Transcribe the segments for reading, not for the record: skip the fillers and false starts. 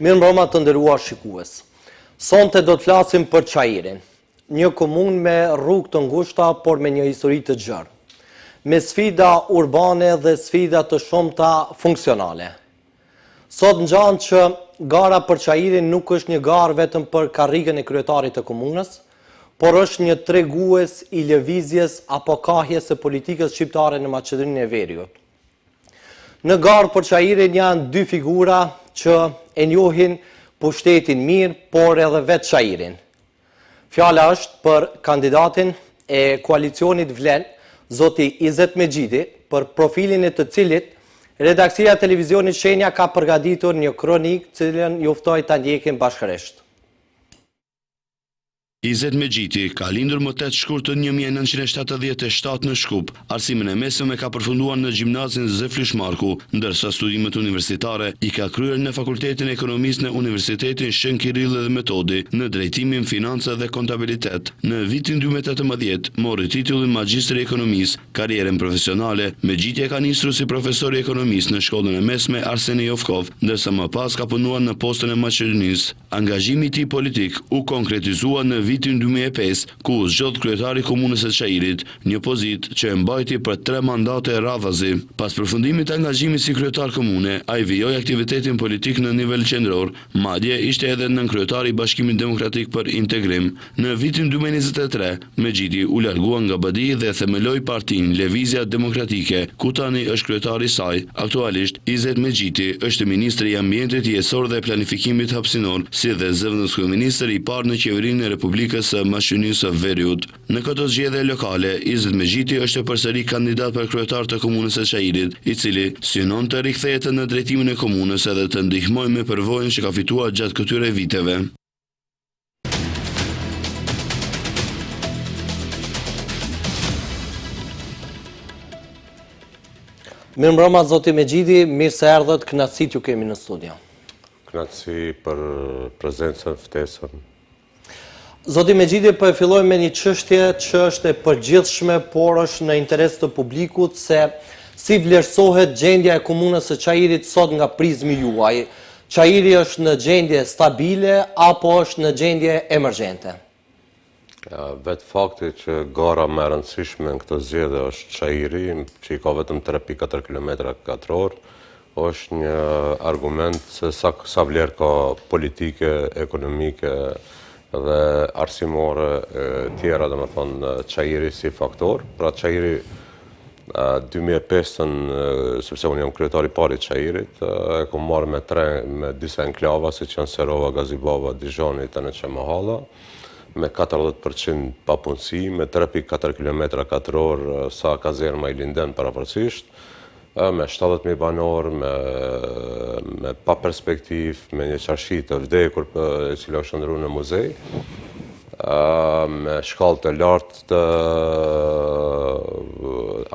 Mirëmbrëma të nderuar shikues. Sonte do të flasim për Çajirin, një komunë me rrugë të ngushta por me një histori të gjerë, me sfida urbane dhe sfida të shumta funksionale. Sot ngjan që gara për Çajirin nuk është një garë vetëm për karrigën e kryetarit të komunës, por është një tregues i lëvizjes apo kahjes së politikës shqiptare në Maqedoninë e Veriut. Në garë për Çajirin janë dy figura që e njohin pushtetin mirë, por edhe vetë Çajirin. Fjala është për kandidatin e koalicionit Vlen, zoti Izet Mexhidi, për profilin e të cilit redaksia e televizionit Shenja ka përgatitur një kronikë, cilën ju ftoj ta ndjekim bashkërisht. Izet Mexhidi ka lindur më 8 shkurtër 1977 në Shkup. Arsimin e mesëm e ka përfunduar në gjimnazin Zeflish Marku, ndërsa studimet universitare i ka kryer në Fakultetin e Ekonomisë në Universitetin Shën Kirill dhe Metodi në drejtimin financa dhe kontabilitet. Në vitin 2018 mori titullin magjistër i ekonomisë. Karrierën profesionale Mexhidi ka nisur si profesor i ekonomisë në shkollën e mesme Arseni Jovkov, ndërsa më pas ka punuar në postën e Maqedonisë. Angazhimi i tij politik u konkretizua në vitin 2005, ku u zgjodh kryetari i komunës së Çajirit, një pozitë që e mbajti për 3 mandate radhazi. Pas përfundimit të angazhimit si kryetar komune, ai vijoi aktivitetin politik në nivel qendror, madje ishte edhe nënkryetari i Bashkimit Demokratik për Integrim. Në vitin 2023, Mexhidi u largua nga BDI dhe themeloi partinë Lëvizja Demokratike, ku tani është kryetari i saj. Aktualisht, Izet Mexhidi është ministri i ambientit, jetësor dhe planifikimit hapësinor, si dhe zëvendës kryeministër i parë në qeverinë e Republikës së Maqedonisë së Veriut. Në këtë zgjedhje lokale, Izet Mexhidi është përsëri kandidat për kryetar të komunës së Çajirit, i cili synon të rikthehet në drejtimin e komunës edhe të ndihmojë me përvojën që ka fituar gjatë këtyre viteve. Mirëmbrëma zoti Mexhidi, mirë se erdhët, kënaqësi t'ju kemi në studio. Kënaqësi për prezencën, ftesën. Zoti Mexhidi, po e fillojmë me një çështje që është e përgjithshme, por është në interes të publikut, se si vlerësohet gjendja e komunës së Çajirit sot nga prizmi juaj. Çajiri është në gjendje stabile apo është në gjendje emergjente? Vetë fakti që gara më e rëndësishme në këtë zgjedhje është Çajiri, që i ka vetëm 3.4 km2, është një argument se sa vlerë ka politike, ekonomike dhe arsimore tjera, dhe më thonë Çajiri si faktor. Pra Çajiri 2005, sepse unë jam kryetari i parë i Çajirit, e kom marrë me disa enklava, si që janë Serova, Gazibaba, Dijoni, Teneqe Mahalla, me 40% papunësi, me 3.4 km2 sa kazerma i Linden paraparësisht, me 70.000 banor, me pa perspektiv, me një qarshi të vdekur e cila është ndërruar në muzej, me shkallë të lartë të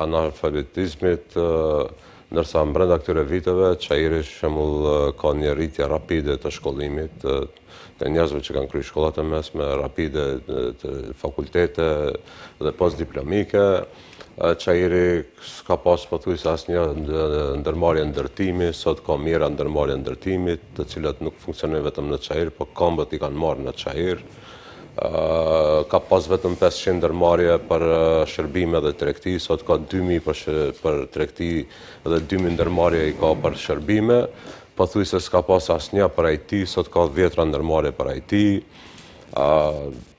analfabetizmit, ndërsa brenda këtyre viteve Çajiri shembull ka një rritje rapide të shkollimit të njerëzve që kanë kryer shkollat e mesme, rapide të fakultete dhe postdiplomike. Çajiri s'ka pas pothuajse asnjë ndërmarrje ndërtimi, sot ka mira ndërmarrje ndërtimit, të cilat nuk funksionojnë vetëm në Çajir, por këmbët i kanë marrë në Çajir. Ka pas vetëm 500 ndërmarrje për shërbime dhe tregti, sot ka 2000 për tregti dhe 2000 ndërmarrje i ka për shërbime. Pothuajse s'ka pas asnjë për IT, sot ka 10 ndërmarrje për IT.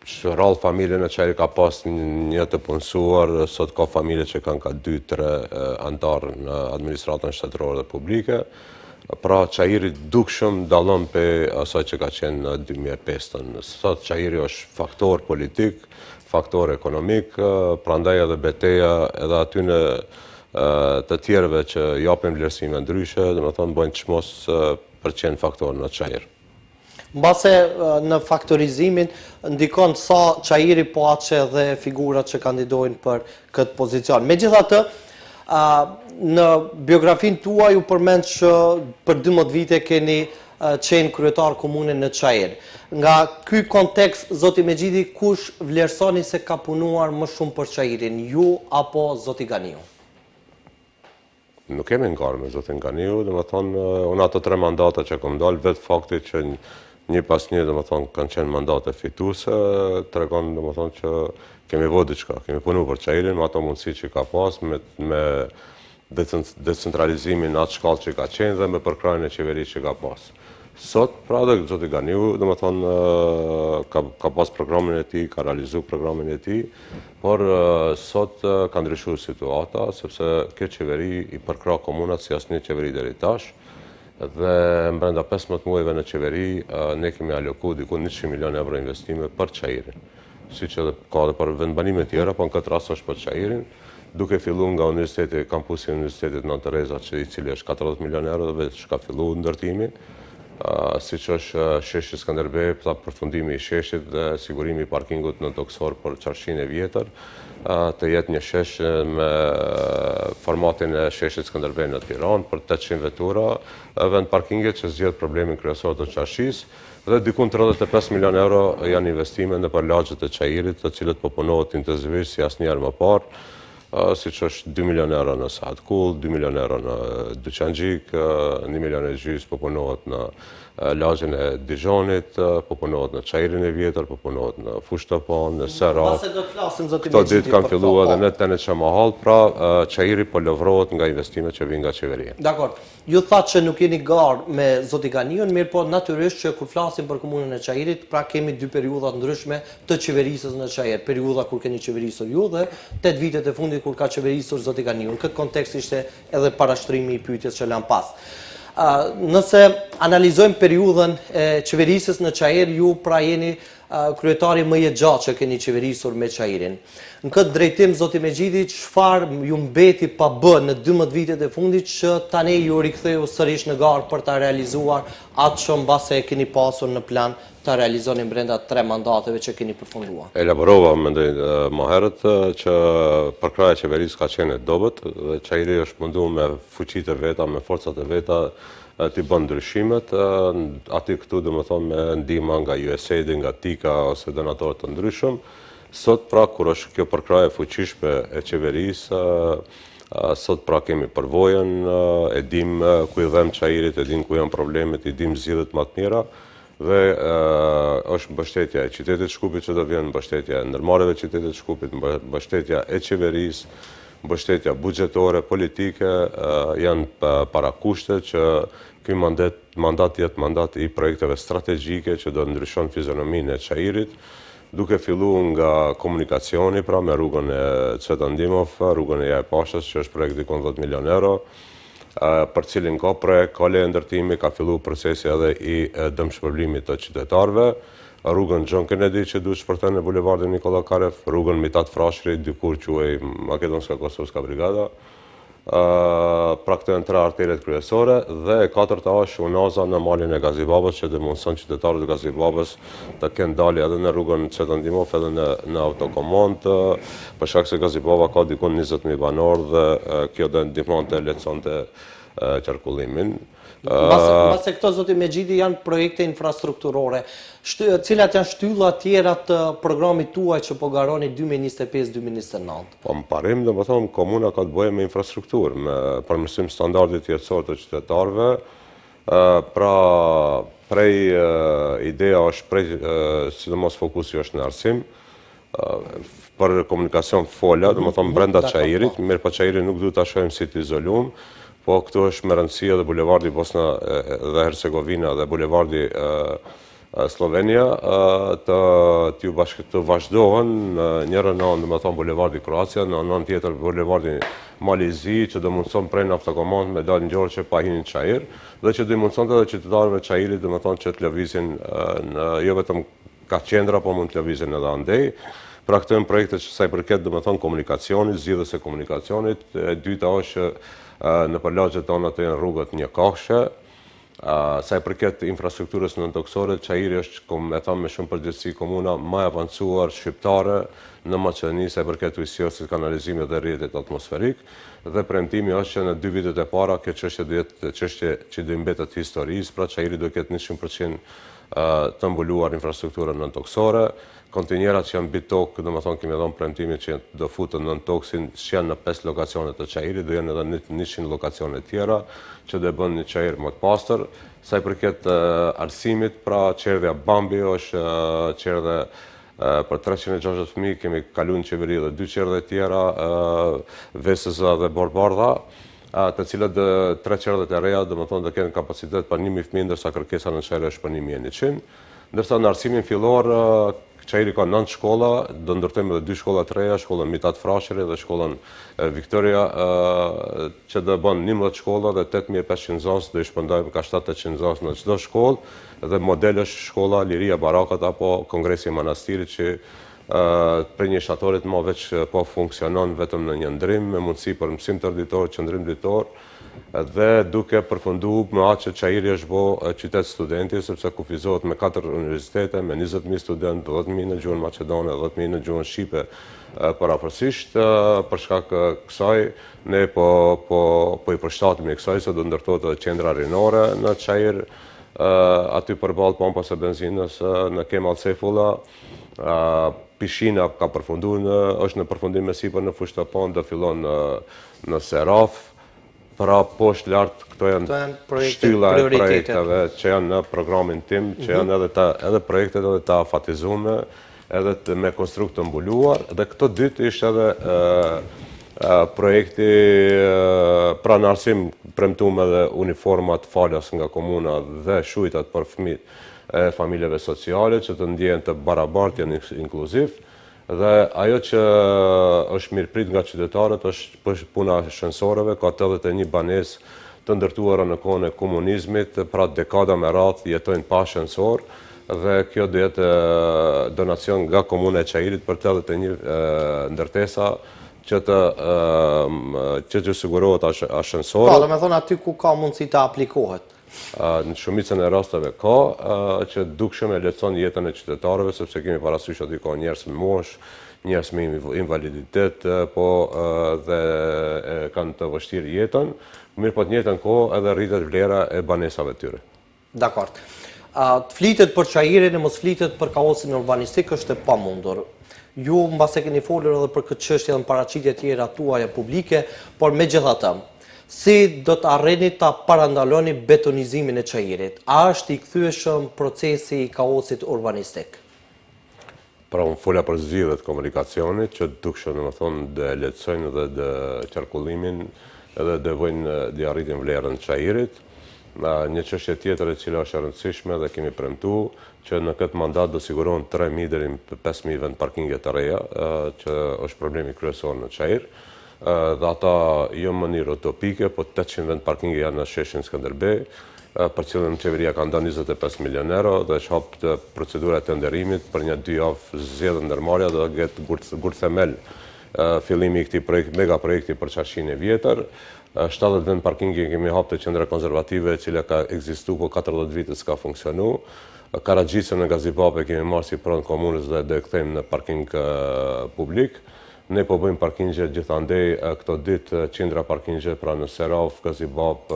Rrallë familjen e Çajirit ka pas një të punësuar, sot ka familje që kanë ka 2-3 antarë në administratën shtetërore dhe publike. Pra Çajiri dukshëm dallon pe asaj që ka qenë në 2005. Sot Çajiri është faktor politik, faktor ekonomik, prandaj edhe beteja edhe aty në të tjerëve që japin vlerësime ndryshe, domethënë bojnë çmos për qenë faktor në Çajir. Mbase në faktorizimin ndikon sa Çajiri po aqe dhe figurat që kandidojnë për këtë pozicion. Megjithatë, në biografin tuaj u përmend që për 12 vite keni qenë kryetar komune në Çajir. Nga ky kontekst, zoti Mexhidi, kush vlerësoni se ka punuar më shumë për Çajirin, ju apo zoti Ganiu? nuk kemi ngarë me zotin Ganiu, dhe më thonë, unë ato 3 mandata që kom dalë, vetë fakti që një pas një, dhe më thonë, kanë qenë mandate fituse, të regonë, dhe më thonë, që kemi vodë diçka, kemi punu për Çajirin, me ato mundësi që ka pas, me decentralizimin atë shkallë që ka qenë dhe me përkrajnë e qeverisë që ka pas. Sot, pra dhe zoti Ganiu, dhe më thonë, ka pas programin e ti, ka realizu programin e ti, por sot ka ndryshu situata, sepse kjo qeveri i përkra komunat si asnjë qeveri deri tash, dhe mbrenda 15 muajve në qeveri, ne kemi aloku diku 100 milion euro investime për Çajirin. Si që ka dhe për vendbanime tjera, po në këtë rast është për Çajirin, duke fillu nga kampusi Universitetit Nën Tereza, i cili është 40 milion euro dhe vetë që ka fillu ndërtimi, si që është sheshi Skënderbej, përfundimi i sheshit dhe sigurimi i parkingut në Toksor për Qarshin e vjetër, të jetë një shesh me formatin e sheshit Skënderbej në Tiranë për 800 vetura, vend parkinget që zgjedh problemin kryesor të Qarshis, dhe dikun 35 milion euro janë investime në për lagjet e Çajirit, të cilët po punohet intensivisht si asnjëherë më parë, si që është 2 milion euro në Sahat Kull, 2 milion euro në Dyqangjik, 1 milion e gjys po punohet në lagjen e Dijonit, po punohet në Çajirin e vjetër, po punohet në Fushtapan, në Serat. Këto ditë kanë filluar dhe në Tenet Çamahall, pra Çajiri po lëvrohet nga investimet që vijnë nga qeveria. Dakor. Ju thatë që nuk jeni garë me zoti Ganiun, mirë po natyrisht që kur flasim për komunën e Çajirit, pra kemi 2 periudha të ndryshme të qeverisës në Çajir. Periudha kur keni qeverisur ju dhe 8 vitet e fundit kur ka qeverisur zoti Ganiu. Në këtë kontekst ishte edhe parashtrimi i pyetjes që lan pas. Nëse analizojmë periudhën e qeverisës në Çajir, ju pra jeni kryetari më i gjatë që keni qeverisur me Çajirin. Në këtë drejtim, zoti Mexhidi, çfarë ju mbeti pa bë në 12 vitet e fundit që tani ju riktheu sërish në garë për ta realizuar atë që mbase e keni pasur në plan ta realizoni brenda 3 mandateve që keni përfunduar? Elaborova mendoj më herët që përkraja e qeverisë ka qenë e dobët dhe Çajiri është munduar me fuqitë e veta, me forcat e veta t'i bën ndryshimet, aty këtu dhe më thonë me ndihma nga USAID, nga TIKA ose donatorë të ndryshëm. Sot pra kur është kjo përkraje fuqishme e qeverisë, sot pra kemi përvojën, e dim ku i dhem Çajirit, e dim ku janë problemet, i dim zgjidhjet më të mira dhe është mbështetja e qytetit Shkupit që do vjen, mbështetja e ndërmarrjeve të qytetit Shkupit, mbështetja e qeverisë, mbështetja buxhetore, politike, janë parakushte që ky mandat jetë mandat i projekteve strategjike që do ndryshon fizionominë e Çajirit, duke filluar nga komunikacioni, pra me rrugën e Cvetandimov, rrugën e Jaj Pashës, që është projekt dikon 10 milion euro, për cilin ka projekt, ka leje ndërtimi, ka filluar procesi edhe i dëmshpërblimit të qytetarëve, rrugën John Kennedy që duhet shpërthen në bulevardin Nikola Karev, rrugën Mitat Frashëri, dikur quhej Makedonska Kosovska Brigada, pra këto janë 3 arteret kryesore dhe e 4ta është unaza në malin e Gazibabës që demonstron qytetarët e Gazibabës të kenë dalje edhe në rrugën Cvetandimov edhe në autokomand, për shkak se Gazibaba ka dikun 20.000 banor dhe kjo do ndihmonte lehtësonte qarkullimin. Mbase këto zoti Mexhidi janë projekte infrastrukturore, cilat janë shtylla tjera të programit tuaj që po garoni 2025-2029? Po më parim, dhe më thonë, komuna ka të bëjë me infrastrukturë, me përmirësim standardit jetësor të qytetarëve, pra prej ideja është sidomos fokusi është në arsim, për komunikacion fola, dhe më thonë brenda Çajirit, mirë pa Çajirin nuk duhet ta shohim si të izoluar, po këtu është me rëndësi edhe bulevardi Bosna dhe Hercegovina dhe bulevardi Slovenia të vazhdohen në njërën anë, dhe më thonë bulevardi Kroacia, në anën tjetër bulevardi Malizi, që do mundëson prej në autokomand me dalë në gjorë që pa hinin Çajir, dhe që do mundëson të edhe qytetarëve Çajirit, dhe më thonë që të lëvizin jo vetëm ka qendra, po mund të lëvizin edhe andej. Pra këto janë projekte që sa i përket, dhe më thonë, komunikacionit, zgjidhjes së komunikacionit. E dyta është në përlagjet tona të janë rrugët njëkafshë. Sa i përket infrastrukturës nëntoksore, Çajiri është, e thamë me shumë përgjithësi, komuna më e avancuar shqiptare në Maqedoni sa i përket ujësisë, kanalizimit dhe rrjetit atmosferik. Dhe premtimi është që në 2 vitet e para kjo çështje që do mbetet historisë, pra Çajiri do ketë 100% të mbuluar infrastrukturën nën-toksore, kontinjerat që janë mbi tokë, domethënë kemi dhënë premtimin që do futën nën toksin, që janë në 5 lokacione të çajirit, do janë edhe 100 lokacione tjera që do bënë një çajir më të pastër. Sa i përket arsimit, pra çerdhja Bambi është çerdhe për 360 fëmijë, kemi kaluar në qeveri dhe 2 çerdhe tjera, Vesëza dhe Borbardha, të cilët 3 çerdhet e reja domethënë do kenë kapacitet për 1000 fëmijë, ndërsa kërkesa në çajër është për 1100. Ndërsa në arsimin fillor çajiri ka 9 shkolla, do ndërtojmë edhe 2 shkolla të reja, shkollën Mitat Frashëri dhe shkollën Viktoria, që do bën 11 shkolla dhe 8500 nxënës, do i shpërndajmë ka 700 nxënës në çdo shkollë, dhe model është shkolla Liria Barakat apo Kongresi i Manastirit, që për një shtatorit më veç po funksionon vetëm në një ndrim, me mundësi për mësim tërditor, qëndrim ditor, dhe duke përfundu me atë që çajiri është bo qytet studenti, sepse kufizohet me 4 universitete, me 20.000 student, 10.000 në gjuhën maqedone, 10.000 në gjuhën shqipe parapërsisht. Për shkak kësaj, ne po i përshtatemi kësaj, se do ndërtohet edhe qendra rinore në çajir, aty përballë pompës e benzinës në Kemal Sejfulla. Pishina ka përfunduar, është në përfundim me sipër në Fushtapan, do fillon në Seraf. Pra poshtë lartë, këto janë shtylla e projekteve që janë në programin tim, që janë edhe projektet edhe të afatizume, edhe me konstrukt të mbuluar, dhe këto dytë ishte edhe projekti pra në arsim premtuam edhe uniformat falas nga komuna dhe shujtat për fëmijët e familjeve sociale, që të ndjehen të barabartë, janë inkluziv. Dhe ajo që është mirëprit nga qytetarët është puna shënsorëve, ka 81 banesë të ndërtuara në kohën e komunizmit, pra dekada me radhë jetojnë pa shënsor, dhe kjo do jetë donacion nga komuna e Çajirit për 81 ndërtesa që të sigurohet ashënsorë. Pa, do me thonë aty ku ka mundësi të aplikohet. Në shumicën e rasteve ka, që dukshëm e lehtëson jetën e qytetarëve, sepse kemi parasysh aty ka njerëz me moshë, njerëz me invaliditet, po dhe kanë të vështirë jetën, mirë po të njëjtën kohë edhe rritet vlera e banesave tyre. Dakor. Të flitet për Çajirin e mos flitet për kaosin urbanistik është e pamundur. Ju mbase keni folur edhe për këtë çështje dhe në paraqitje tjera tuaja publike, por megjithatë, si do të arrini ta parandaloni betonizimin e Çajirit? A është i kthyeshëm procesi i kaosit urbanistik? Pra unë fola për zgjidhjet komunikacionit, që dukshëm domethënë dhe lehtësojnë dhe dhe qarkullimin edhe dhe dhe arritin vlerën Çajirit. Një çështje tjetër e cila është e rëndësishme dhe kemi premtuar që në këtë mandat do sigurohen 3.000 deri në 5.000 vend parkinge të reja, që është problemi kryesor në Çajir. Dhe ata jo në mënyrë utopike, po 800 vend parkinge janë në sheshin Skënderbej, për cilën qeveria ka ndan 25 milion euro dhe është hapë procedura e tenderimit për një 2 javë zgjedhën ndërmarrja dhe gjetë gur themel fillimi i këtij mega projekti për Çarshin e vjetër. 70 vend parkinge kemi hapë të qendra konservative, e cila ka ekzistuar po 40 vite s'ka funksionu. Karagjicën në Gazipape kemi marrë si pronë komunës dhe do e kthejmë në parking publik. Ne po bëjmë parkingje gjithandej këto ditë, qendra parkingje pra në Seraf, Gazipap,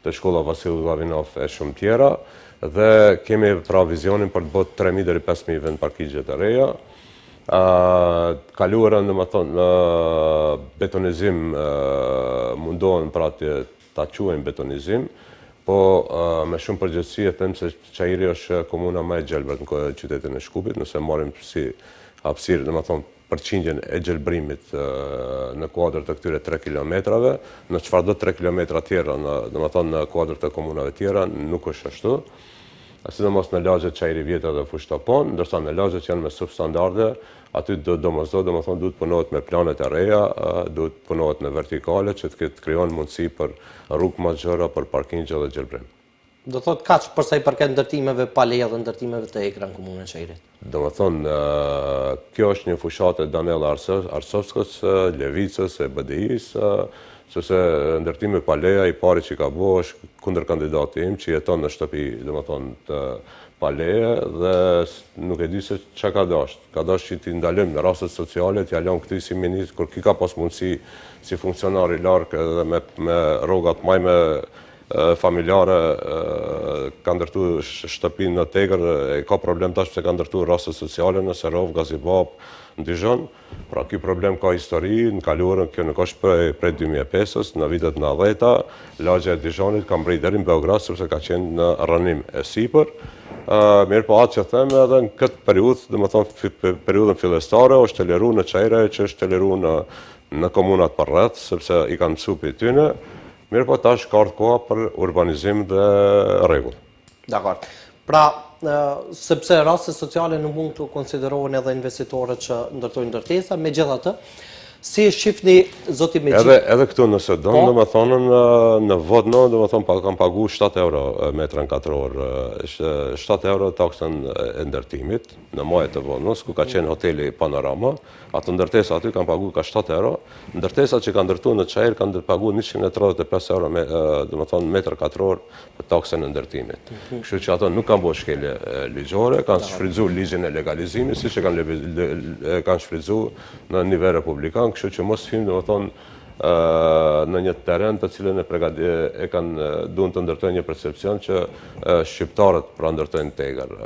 të shkolla Vasil Glavinov e shumë tjera, dhe kemi pra vizionin për të bërë 3.000 deri 5.000 vend parkingje të reja. Kaluarën në betonizim mundohen pra ta quajnë betonizim, po me shumë përgjegjësi e them se Çajiri është komuna më e gjelbërt në qytetin e Shkupit, nëse marrim si hapësirë, domethënë përqindjen e gjelbrimit në kuadër të këtyre 3 kilometrave, në çfarëdo 3 kilometra tjera, domethënë në kuadër të komunave tjera, nuk është ashtu. Sidomos në lagjet Çajiri Vjetër dhe Fushtapan, ndërsa në lagjet që janë me substandarde, aty domethënë duhet punohet me planet e reja, duhet punohet në vertikale që të krijon mundësi për rrugë më të gjëra, për parkingje dhe gjelbrim. Do thot kaq për sa i përket ndërtimeve pa leje dhe ndërtimeve të ekra në komunën e Çajirit. Domethënë, kjo është një fushatë e Daniel Arsovskës, Levicës, e BDI-s, sepse ndërtimi pa leja i pari që ka bëu është kundër kandidati im që jeton në shtëpi, domethënë të pa leje, dhe nuk e di se çka ka dashur. Ka dashur që t'i ndalojmë në rastet sociale, t'ia lëm këtij si ministër, kur ki ka pas mundësi si funksionar i larg edhe me rrogat më familjare ka ndërtu shtëpinë në Tegër, ka problem tash se ka ndërtu raste sociale në Serov, Gazibab, në Dijon. Pra ky problem ka histori, në kaluarën kjo nuk është prej 2005-s, në vitet 90-ta, lagja e Dijonit ka mbrej deri në Beograd sepse ka qenë në rënim e sipër. Mirë po atë që them edhe në këtë periudhë, domethënë periudhën fillestare, është toleru në Çajre, që është toleru në komunat përreth, sepse i kanë mësuar prej tyre. Mirë po tash ka ardhur koha për urbanizim dhe rregull. Dakor. Pra, sepse raste sociale nuk mund të konsiderohen edhe investitorët që ndërtojnë ndërtesa, megjithatë, si e shifni zoti Megjidi? Edhe këtu nëse do, domethënë në Vodno, domethënë kam pagu 7 euro metrën katror, 7 euro taksën e ndërtimit në majët e Vodnos, ku ka qenë hoteli Panorama. Ato ndërtesa aty kanë pagu ka 7 euro. Ndërtesat që kanë ndërtuar në Çajër kanë pagu 135 euro domethënë metër katror për taksën e ndërtimit. Kështu që ato nuk kanë bërë shkelje ligjore, kanë shfrytzuar ligjin e legalizimit, siç e kanë shfrytzuar në nivel republikan. Kështu që mos hym domethënë në një terren të cilën e kanë duan të ndërtojnë një percepcion që shqiptarët pra ndërtojnë Tegër.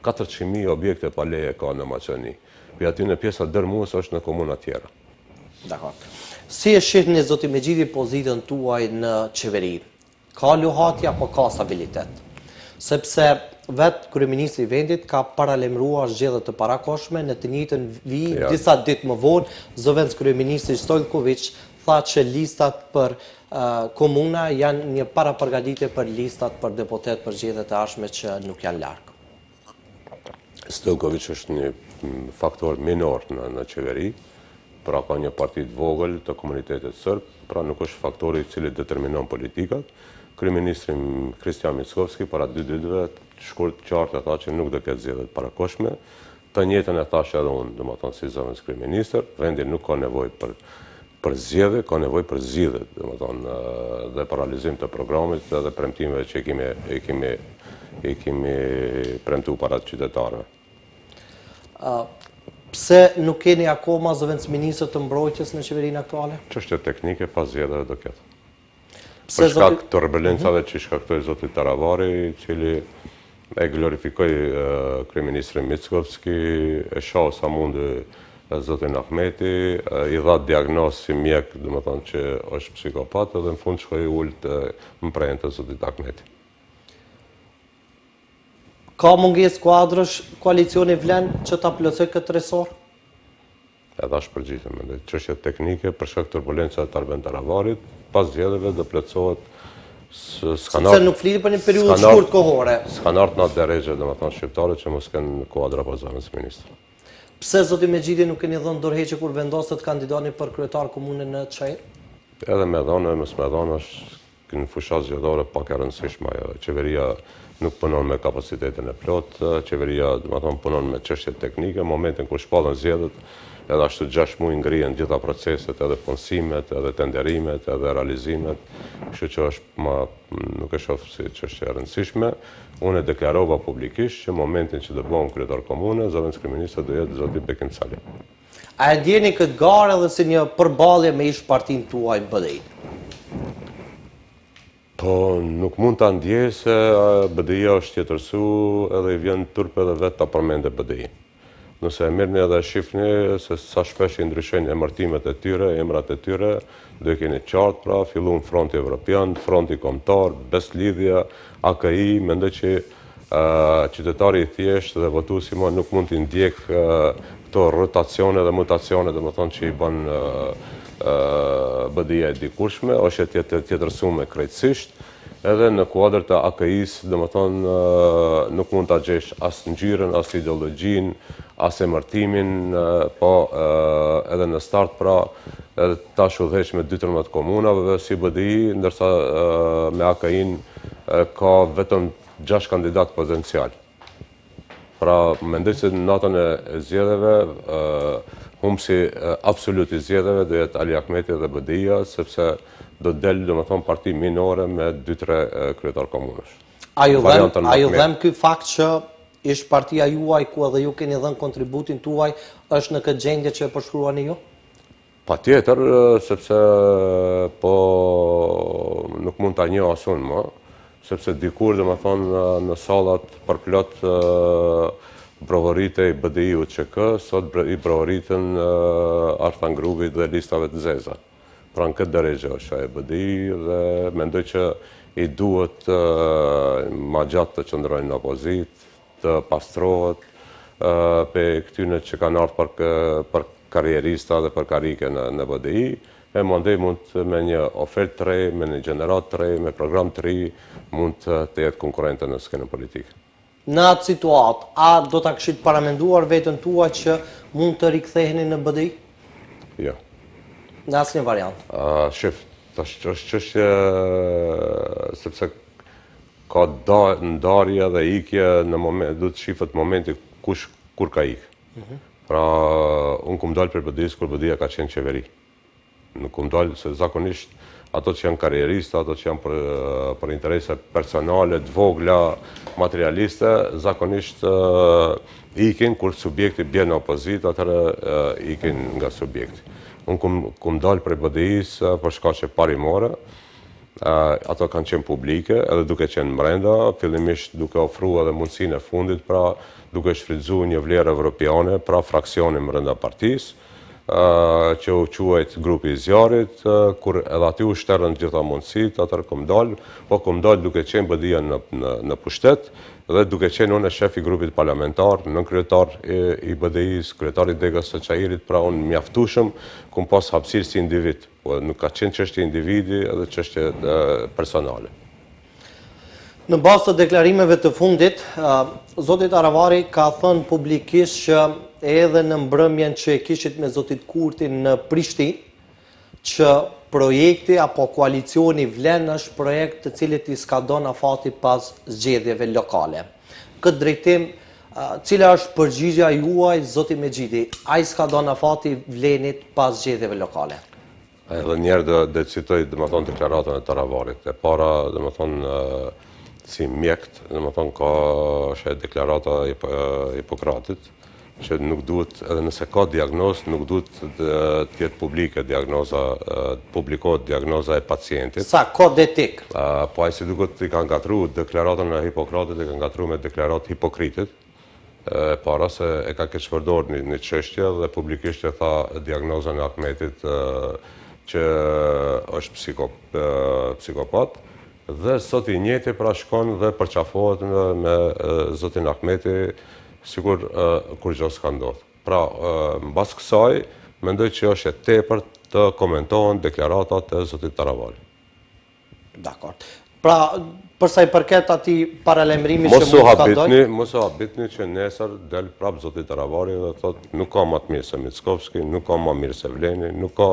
400.000 objekte pa leje ka në Maqoni. Për aty në pjesa dërmues është në komuna tjera. Dakor. Si e shihni zoti Megjidi pozitën tuaj në qeveri? Ka luhatje apo ka stabilitet? Sepse vetë kryeministri i vendit ka paralemruar zgjedhje të parakoshme në të njëjtën vijë disa ditë më vonë, zëvendës kryeministri Stojković tha që listat për komuna janë një parapërgatitje për listat për deputet për zgjedhjet e ardhshme që nuk janë larg. Stojković është një faktor minor në qeveri, pra ka një parti të vogël të komunitetit serb, pra nuk është faktori i cili determinon politikat. Kryeministri Kristian Mickovski para 2 ditëve shkurt qartë tha që nuk do ketë zgjedhje të parakoshme. Të njëjtën e thash edhe unë, domethënë si zëvendës kryeministër, vendi nuk ka nevojë për zgjedhje, ka nevojë për zgjidhje, domethënë dhe për realizim të programit dhe premtimeve që i kemi premtuar para qytetarëve. Pse nuk keni akoma zëvendës ministër të mbrojtjes në qeverinë aktuale? Çështje teknike pas zgjedhjeve do ketë. Për shkak të rebelencave që shkaktoi zoti Taravari, i cili e glorifikoi kryeministrin Mickovski, e shoh sa mundi zotin Ahmeti, i dha diagnozë si mjek, domethënë që është psikopat, dhe në fund shkoi ult më prejnë të zotit Ahmeti. Ka mungesë kuadrësh koalicioni vlen që ta plotësoj këtë resor? Edhe është përgjithëm, mendoj. Çështje teknike për shkak të turbulencave të Arben Taravarit, pas zgjedhjeve do plotësohet sepse nuk fliti për një periudhë shkurt kohore. S'kan ardhur në derexhe, domethënë shqiptarët që mos kenë kuadra pa zëvendës ministër. Pse zoti Megjidi nuk keni dhënë dorëheqje kur vendosët kandidoni për kryetar komunën në Çajër? Edhe me dhënë, mos me dhënë është në fushat zgjedhore pak e rëndësishme ajo. Qeveria nuk punon me kapacitetin e plot, qeveria domethënë punon me çështje teknike, në momentin kur shpallën zgjedhjet, edhe ashtu 6 muaj ngrihen gjitha proceset, edhe punësimet, edhe tenderimet, edhe realizimet, kështu që është nuk e shoh si çështje e rëndësishme. Unë e deklarova publikisht që në momentin që do bëhem kryetar komune, zëvendës kryeministër do jetë zoti Bekim Sali. A e ndjeni këtë garë edhe si një përballje me ish partinë tuaj BDI? Po, nuk mund ta ndjej se BDI-ja është tjetërsuar edhe i vjen turp edhe vetë ta përmendë BDI. Nëse e mirëni edhe shifni se sa shpesh i ndryshojnë emërtimet e tyre, emrat e tyre, do e keni qartë, pra fillon Fronti Evropian, Fronti Kombëtar, Beslidhja, AKI, mendoj që qytetari i thjeshtë dhe votuesi nuk mund t'i ndjek këto rotacione dhe mutacione, domethënë që i bën BDI-ja e dikurshme, është tjetërsuar me krejtësisht. Edhe në kuadër të AKI-s, domethënë nuk mund ta gjesh as ngjyrën, as ideologjinë, as emërtimin, po edhe në start pra edhe tash udhëheq me 2-13 komunave si BDI, ndërsa me AKI-n ka vetëm 6 kandidat potencial. Pra mendoj se në natën e zgjedhjeve humbsi absolut i zgjedhjeve do jetë Ali Ahmeti dhe BDI-ja, sepse do del domethënë parti minore me 2-3 kryetar komunësh. A ju dhem ky fakt që ish partia juaj ku edhe ju keni dhënë kontributin tuaj është në këtë gjendje që e përshkruani ju? Patjetër, sepse po nuk mund ta njoh asun më, sepse dikur domethënë në sallat përplot provëritë i BDI-ut ÇK, sot i provëritën Arthan Grupi dhe listave të zeza. Pra në këtë drejtë është e BDI dhe mendoj që i duhet ma gjatë të qëndrojnë në opozit, të pastrohet për këtyne që kanë ardhur për karierista dhe për karike në BDI, e mandej mund me një ofertë të re, me një gjenerat të re, me program të ri, mund të jetë konkurrente në skenën politike. Në atë situatë, a do ta kishit paramenduar veten tua që mund të riktheheni në BDI? Jo. Në asnjë variant. Shif, tash është çështje sepse ka ndarje dhe ikje në moment, duhet të shifet momenti kur ka ikë. Pra, unë kum dalë për BDI-s kur BDI-ja ka qenë qeveri. Nuk kum dalë se zakonisht ato që janë karierista, ato që janë për interese personale, të vogla, materialiste, zakonisht ikin kur subjekti bjen në opozit, atëherë ikin nga subjekti. Unë kum dalë për BDI-s për shkaqe parimore, ato kanë qenë publike, edhe duke qenë brenda, fillimisht duke ofru edhe mundësinë e fundit, pra duke shfrytzuar një vlerë evropiane, pra fraksionin brenda partisë, që u quajt grupi i zjarit, kur edhe aty u shterën gjitha mundësit, atër kom dalë, po kom dalë duke qenë BDI-ja në pushtet, dhe duke qenë unë shefi grupit parlamentar, nën kryetar i BDI-s, kryetar i degës së Çajirit, pra unë mjaftueshëm, kum pas hapësirë si individ, po nuk ka qenë çështje individi edhe çështje personale. Në bazë të deklarimeve të fundit, Zoti Taravari ka thënë publikisht që edhe në mbrëmjen që e kishit me Zotit Kurtin në Prishtinë, që projekti apo koalicioni Vlen është projekt të cilit i skadon afati pas zgjedhjeve lokale. Këtë drejtim, cila është përgjigjja juaj, Zoti Mexhidi? A i skadon afati Vlenit pas zgjedhjeve lokale? Edhe njerë dhe citoj deklaratën e Taravarit. E para, si mjekt, ka është deklarata e Hipokratit, që nuk duhet, edhe nëse ka diagnozë, nuk duhet të jetë publike diagnoza, publikohet diagnoza e pacientit. Sa kod etik? Po ai si duket i kanë gatru deklaratën e Hipokratit, i kanë gatru me deklaratë Hipokritit, para se e ka keq përdorur një çështje dhe publikisht e tha diagnozën e Ahmetit që është psikopat. Dhe sot i njëjti pra shkon dhe përqafohet me zotin Ahmeti sikur kur gjë s'ka ndodhur. Pra, mbas kësaj, mendoj që është e tepërt të komentohen deklaratat e zotit Taravari. Dakor. Pra, përsa i përket atij paralajmërimi që mund të skadojë, mos u habitni që nesër del prap zoti Taravari dhe thotë nuk ka më të mirë se Mickovski, nuk ka më mirë se Vleni, nuk ka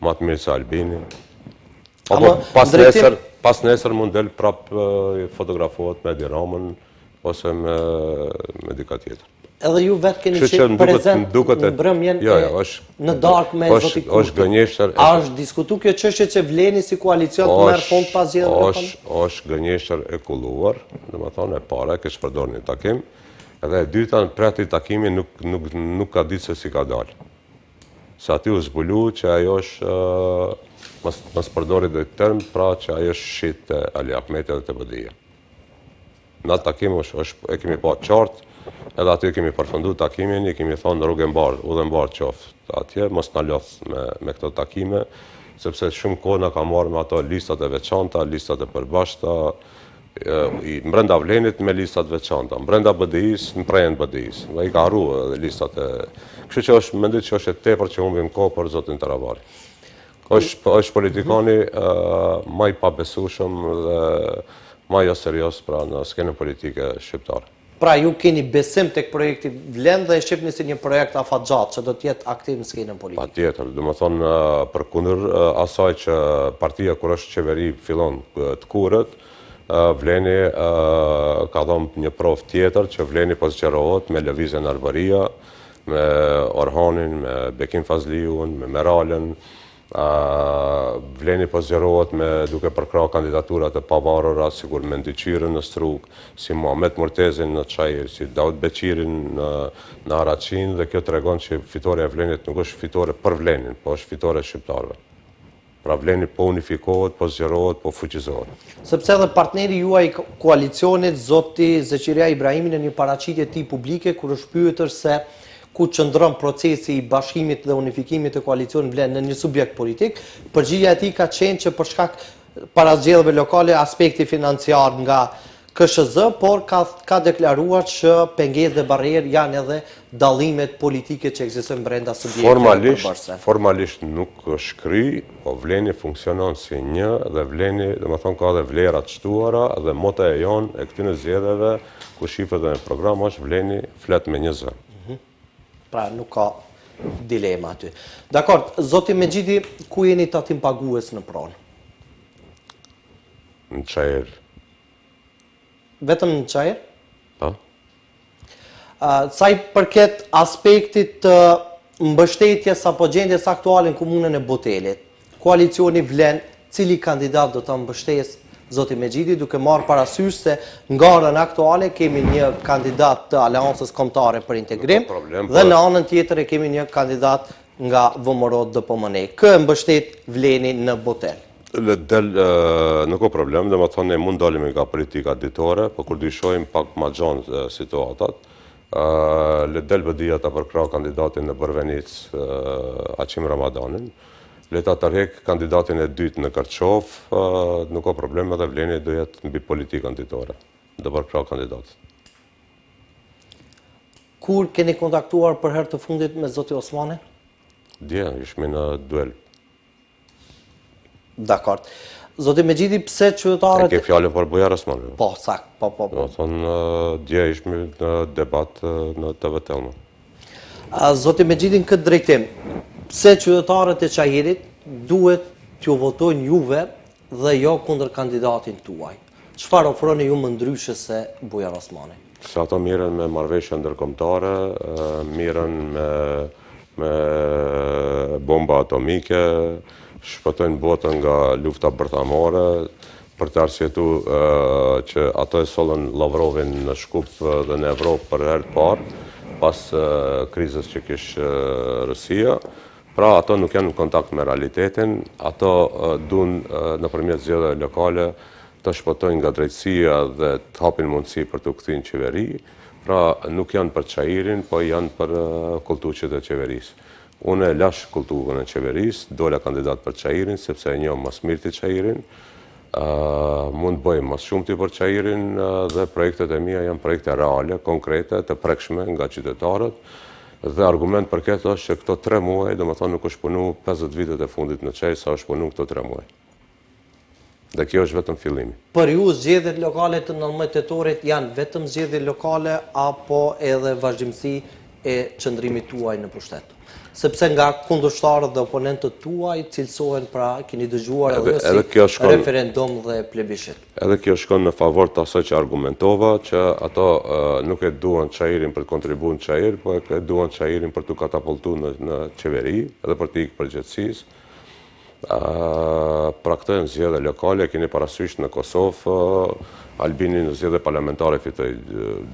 më të mirë se Albini. Apo pas nesër mund del prap fotografohet me Edi Ramën ose me dika tjetër. Edhe ju vetë keni qenë prezent në mbrëmjen në darkë me Zotin Kurtin. A është diskutu kjo çështje që Vleni si koalicion të merr fond pas zgjedhjeve? Është gënjeshtër e kulluar, domethënë e para që përdor një takim, edhe e dyta për atë takimi nuk ka ditë se si ka dalë. Se aty u zbulu që ajo është mos përdori dhe term, pra që ajo është shit të Ali Ahmeti dhe të BDI-ja. Në atë takim e kemi pa qartë, edhe aty kemi përfundu takimin, i kemi thonë rrugë mbar, udhë mbar qoftë atje, mos na lodh me këto takime, sepse shumë kohë na ka marrë me ato listat e veçanta, listat e përbashkëta, brenda Vlenit me listat veçanta, brenda BDI-s, në prejën BDI-s, dhe i ka harru edhe listat e... Kështu që mendoj që është e tepër që humbim kohë për zotin Taravari. Është politikani më i pabesueshëm dhe më jo serios pra në skenën politike shqiptare. Pra ju keni besim tek projekti Vlen dhe e shihni si një projekt afatgjat që do të jetë aktiv në skenën politike. Patjetër, domethënë përkundër asaj që partia kur është qeveri fillon të kurrët, Vleni ka dhënë një provë tjetër që Vleni po zgjerohet me lëvizjen Arbëria, me Orhanin, me Bekim Fazliun, me Meralen, Vleni po zgjerohet duke përkrahur kandidaturat e pavarura, sikur me Ndyqyrën në Strug, si Muhamet Murtezin në Çajir, si Daud Beqirin në Araqin, dhe kjo tregon që fitoria e Vlenit nuk është fitore për Vlenin, po është fitore e shqiptarëve. Pra Vleni po unifikohet, po zgjerohet, po fuqizohet. Sepse edhe partneri juaj koalicionit, zoti Zeqiria Ibrahimi, në një paraqitje ti publike, kur është pyetur se ku qëndron procesi i bashkimit dhe unifikimit të koalicionit Vlen në një subjekt politik, përgjigjja e tij ka qenë që për shkak parazgjedhjeve lokale aspekti financiar nga KSZ, por ka deklaruar që pengesë dhe barrierë janë edhe dallimet politike që ekzistojnë brenda subjekteve përbërëse. Formalisht nuk shkry, po Vleni funksionon si një, dhe Vleni, domethënë, ka dhe vlerat shtuara, dhe mota e jonë e këtyre zgjedhjeve, ku shifet dhe në program është Vleni flet me një zë. Pra nuk ka dilema aty. Dakor, zoti Mexhidi, ku jeni tatim pagues në pronë? Në Çajir. Vetëm në Çajir? Po. Sa i përket aspektit të mbështetjes apo gjendjes aktuale në komunën e Botelit, koalicioni Vlen, cili kandidat do ta mbështesë zoti Mexhidi, duke marrë parasysh se nga anën aktuale kemi një kandidat të Aleancës Kombëtare për Integrim dhe në anën tjetër e kemi një kandidat nga VMRO DPMN. Kë mbështet Vleni në Botel? Nuk ka problem, domethënë ne mund dalim nga politika ditore, por kur dyshojmë pak më gjatë situatat, le del BD-ja ta përkrah kandidatin në Bërvenic, Aqim Ramadanin. Le ta tërheq kandidatin e dytë në Kërçov, nuk ka problem, edhe Vleni do jetë mbi politikën ditore. Do përkrah kandidat. Kur keni kontaktuar për herë të fundit me zoti Osmanin? Dje, ishmi në duel. Dakor. Zoti Mexhidi, pse qytetarët... E ke fjallën për Bujar Osmanin? Po, sakt, po. Do thonë, dje ishmi në debat në TV Telma. Zoti Mexhidi, në këtë drejtim, pse qytetarët e Çajirit duhet t'ju votojnë juve dhe jo kundër kandidatin tuaj? Çfarë ofroni ju më ndryshe se Bujar Osmani? Se ato mirën me marrëveshje ndërkombëtare, mirën me bomba atomike, shpëtojnë botën nga lufta bërthamore, për të arsyetuar që ato e sollën Lavrovin në Shkup dhe në Evropë për herë të parë, pas krizës që kishte Rusia. Pra ato nuk janë në kontakt me realitetin, ato duan nëpërmjet zgjedhjeve lokale të shpëtojnë nga drejtësia dhe të hapin mundësi për të kthyer në qeveri. Pra nuk janë për Çajirin, po janë për kulturën e qeverisë. Unë e lash kulturën e qeverisë, dola kandidat për Çajirin, sepse e njoh më së miri Çajirin. Mund bëjmë më shumë për Çajirin dhe projektet e mia janë projekte reale, konkrete, të prekshme nga qytetarët. Dhe argument për këtë është që këto 3 muaj, domethënë nuk është punu 50 vitet e fundit në Çajir sa është punu këto 3 muaj. Dhe kjo është vetëm fillimi. Për ju zgjedhjet lokale të 19 tetorit janë vetëm zgjedhje lokale apo edhe vazhdimsi e qëndrimit tuaj në pushtet? Sepse nga kundërshtarët dhe oponentët tuaj cilësohen, pra keni dëgjuar edhe si referendum dhe plebishit. Edhe kjo shkon në favor të asaj që argumentova, që ato nuk e duan Çajirin për të kontribuar në Çajir, po e duan Çajirin për të katapultuar në qeveri edhe për të ikë përgjithësisë. Pra këto janë zgjedhje lokale, keni parasysh në Kosovë, Albini në zgjedhje parlamentare fitoi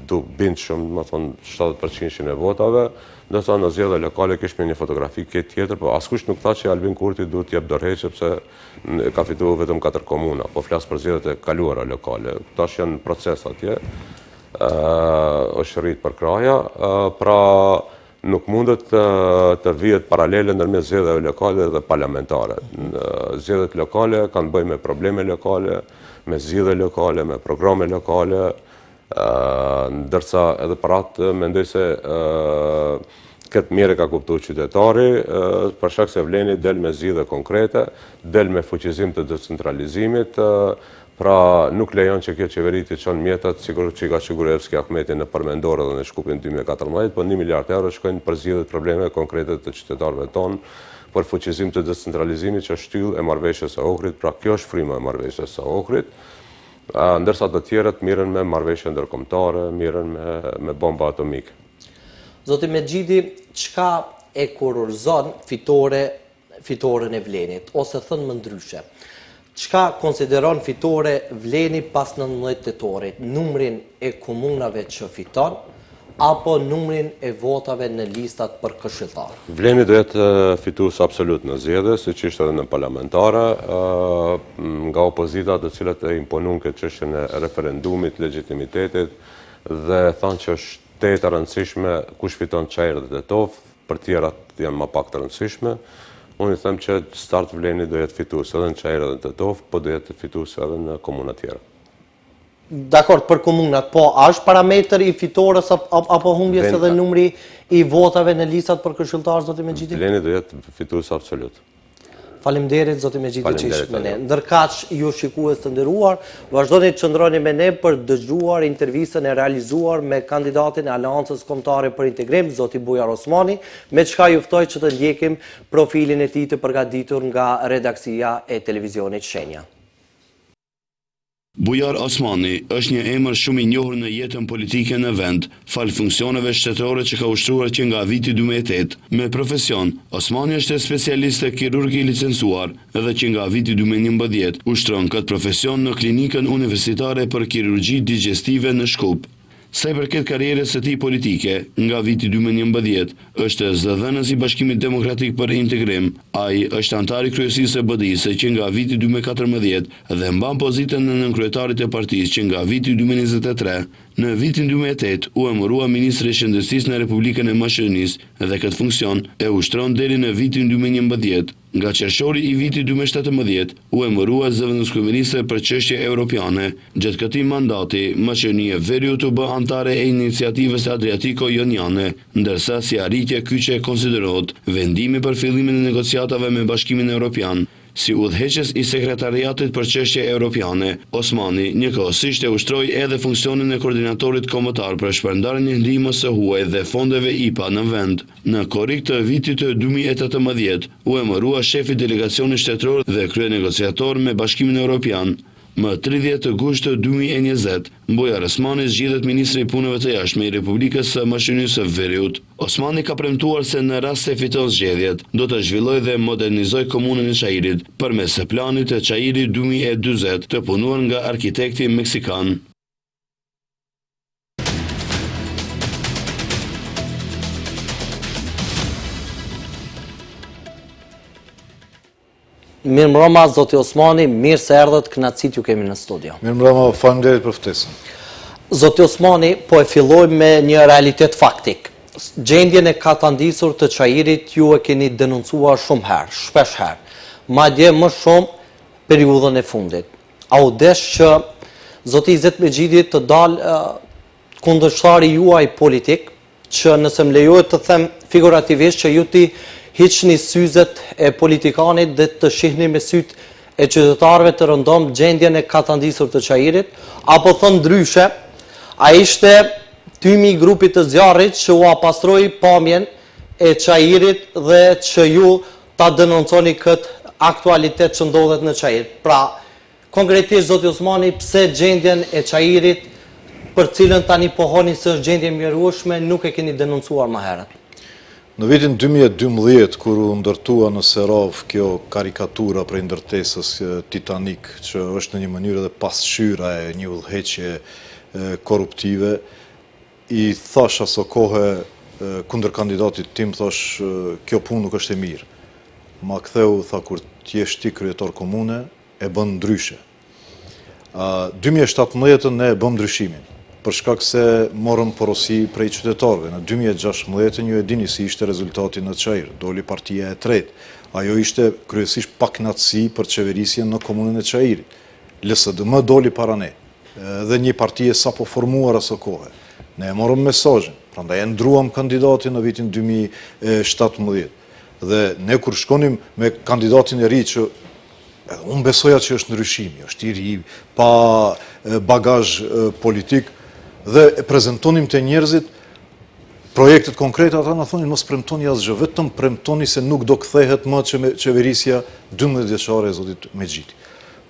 bindshëm, më thonë 70% e votave. Do të thonë në zgjedhje lokale kishme një fotografi tjetër, po askush nuk tha që Albin Kurti duhet t'jep dorëheqje sepse ka fituar vetëm 4 komuna, po flas për zgjedhjet e kaluara lokale. Tash janë proces atje. Është rrit përkraja, pra nuk mundet të vihet paralele ndërmjet zgjedhjeve lokale dhe parlamentare. Zgjedhjet lokale kanë bëjë me probleme lokale, me zgjidhje lokale, me programe lokale, ndërsa edhe për atë mendoj se këtë mirë ka kuptuar qytetari, për shkak se Vleni del me zgjidhje konkrete, del me fuqizim të decentralizimit, pra nuk lejon që kjo qeveri të çon mjetat, sikur që ka Gruevski Ahmeti në Përmendorë dhe në Shkupin 2014, po 1 miliard euro shkojnë për zgjidhje probleme konkrete të qytetarëve tonë, për fuqizim të decentralizimit që shtyll e marrëveshjes së Ohrit, pra kjo është fryma e marrëveshjes së Ohrit, ndërsa të tjerët mirën me marrëveshje ndërkombëtare, mirën me bomba atomike. Zoti Mexhidi, çka e kurorëzon fitoren e Vlenit, ose thënë më ndryshe. Çka konsideron fitore Vleni pas 19 tetorit? Numrin e komunave që fiton, apo numrin e votave në listat për këshilltar? Vleni do jetë fitues absolut në zgjedhje, siç ishte edhe në parlamentare, nga opozita të cilët e imponuan këtë çështjen e referendumit, legjitimitetit dhe thanë që është e rëndësishme kush fiton Çajër dhe Tetov, për tjerat janë më pak të rëndësishme. Unë i them që start Vleni do jetë fitues edhe në Çajër dhe Tetov, po do jetë fitues edhe në komuna tjera. Dakor, për komunat, po, a është parametër i fitores apo humbjes edhe numri i votave në listat për këshilltar, zoti Mexhiti? Vleni do jetë fitues absolut. Faleminderit, zoti Mexhiti, që ishte me ne. Ndërkaq, ju shikues të nderuar, vazhdoni të qëndroni me ne për dëgjuar intervistën e realizuar me kandidatin e Aleancës Kombëtare për Integrim, zoti Bujar Osmani, me çka ju ftoj që të ndjekim profilin e tij të përgatitur nga redaksia e televizionit Shenja. Bujar Osmani është një emër shumë i njohur në jetën politike në vend, fal funksioneve shtetërore që ka ushtruar që nga viti 2008. Me profesion, Osmani është specialist kirurg i licencuar dhe që nga viti 2011 ushtron këtë profesion në klinikën universitare për kirurgji digestive në Shkup. Sa i përket karrierës së tij politike, nga viti 2011 është zëdhënës i Bashkimit Demokratik për Integrim. Ai është antar i kryesisë së BDI-së që nga viti 2014 dhe mban pozitën në nënkryetarit e partisë që nga viti 2023. Në vitin 2008 u emërua ministri i Shëndetësisë në Republikën e Maqedonisë dhe këtë funksion e ushtron deri në vitin 2011. Nga qershori i vitit 2017 u emërua zëvendësministre për çështje europiane. Gjatë këtij mandati, Maqedonia Veriut u bë antare e iniciativës Adriatiko-Joniane, ndërsa si arritje kyçe konsiderohet vendimi për fillimin e negociatave me Bashkimin Evropian. Si udhëheqës i sekretariatit për çështje europiane, Osmani njëkohësisht e ushtroi edhe funksionin e koordinatorit kombëtar për shpërndarjen e ndihmës së huaj dhe fondeve IPA në vend. Në korrik të vitit të 2018 u emërua shefi delegacionit shtetëror dhe kryenegociator me Bashkimin Evropian. Më 30 gusht 2020, Bujar Osmani zgjidhet ministri i punëve të jashtme i Republikës së Maqedonisë së Veriut. Osmani ka premtuar se në rast se fiton zgjedhjet, do të zhvillojë dhe modernizojë komunën e Çajirit përmes së planit të Çajiri 2040 të punuar nga arkitekti meksikan. Mirë mbrëma, zoti Osmani, mirë se erdhët, kënaqësi ju kemi në studio. Mirë mbrëma, faleminderit për ftesën. Zoti Osmani, po e fillojmë me një realitet faktik. Gjendjen e katandisur të Çajirit ju e keni denoncuar shumë herë, shpesh herë, madje më shumë periudhën e fundit. A u desh që zoti Izet Mexhiti të dalë kundërshtari juaj politik, që nëse më lejohet të them figurativisht që ju ti hiqni syzet e politikanit dhe të shihni me syt e qytetarëve të rëndom gjendjen e katandisur të Çajirit, apo thënë ndryshe, a ishte tymi i grupit të zjarrit që u apastroi pamjen e Çajirit dhe që ju ta denonconi këtë aktualitet që ndodhet në Çajir. Pra, konkretisht zoti Osmani, pse gjendjen e Çajirit, për cilën tani pohoni se është gjendje mjerueshme, nuk e keni denoncuar më herët? Në vitin 2012, kur u ndërtua në Serov kjo karikatura prej ndërtesës Titanic, që është në një mënyrë edhe pasqyra e një udhëheqje korruptive, i thash aso kohë kundër kandidatit tim, thash kjo punë nuk është e mirë. Ma ktheu, tha, kur t'jesh ti kryetar komune, e bën ndryshe. 2017 ne bëm ndryshimin, për shkak se morëm porosi prej qytetarëve. Në 2016 ju e dini si ishte rezultati në Çajir, doli partia e tretë. Ajo ishte kryesisht pakënaqësi për qeverisjen në komunën e Çajirit. LSDM doli para ne, dhe një partie sapo formuar aso kohë. Ne e morëm mesazhin, prandaj e ndruam kandidatin në vitin 2017. Dhe ne kur shkonim me kandidatin e ri që unë besoja që është ndryshimi, është i ri, pa bagazh politik, dhe e prezentonim të njerëzit projektet konkrete, ata na thonin mos premtoni asgjë, vetëm premtoni se nuk do kthehet më qeverisja 12 vjeçare e zotit Mexhiti.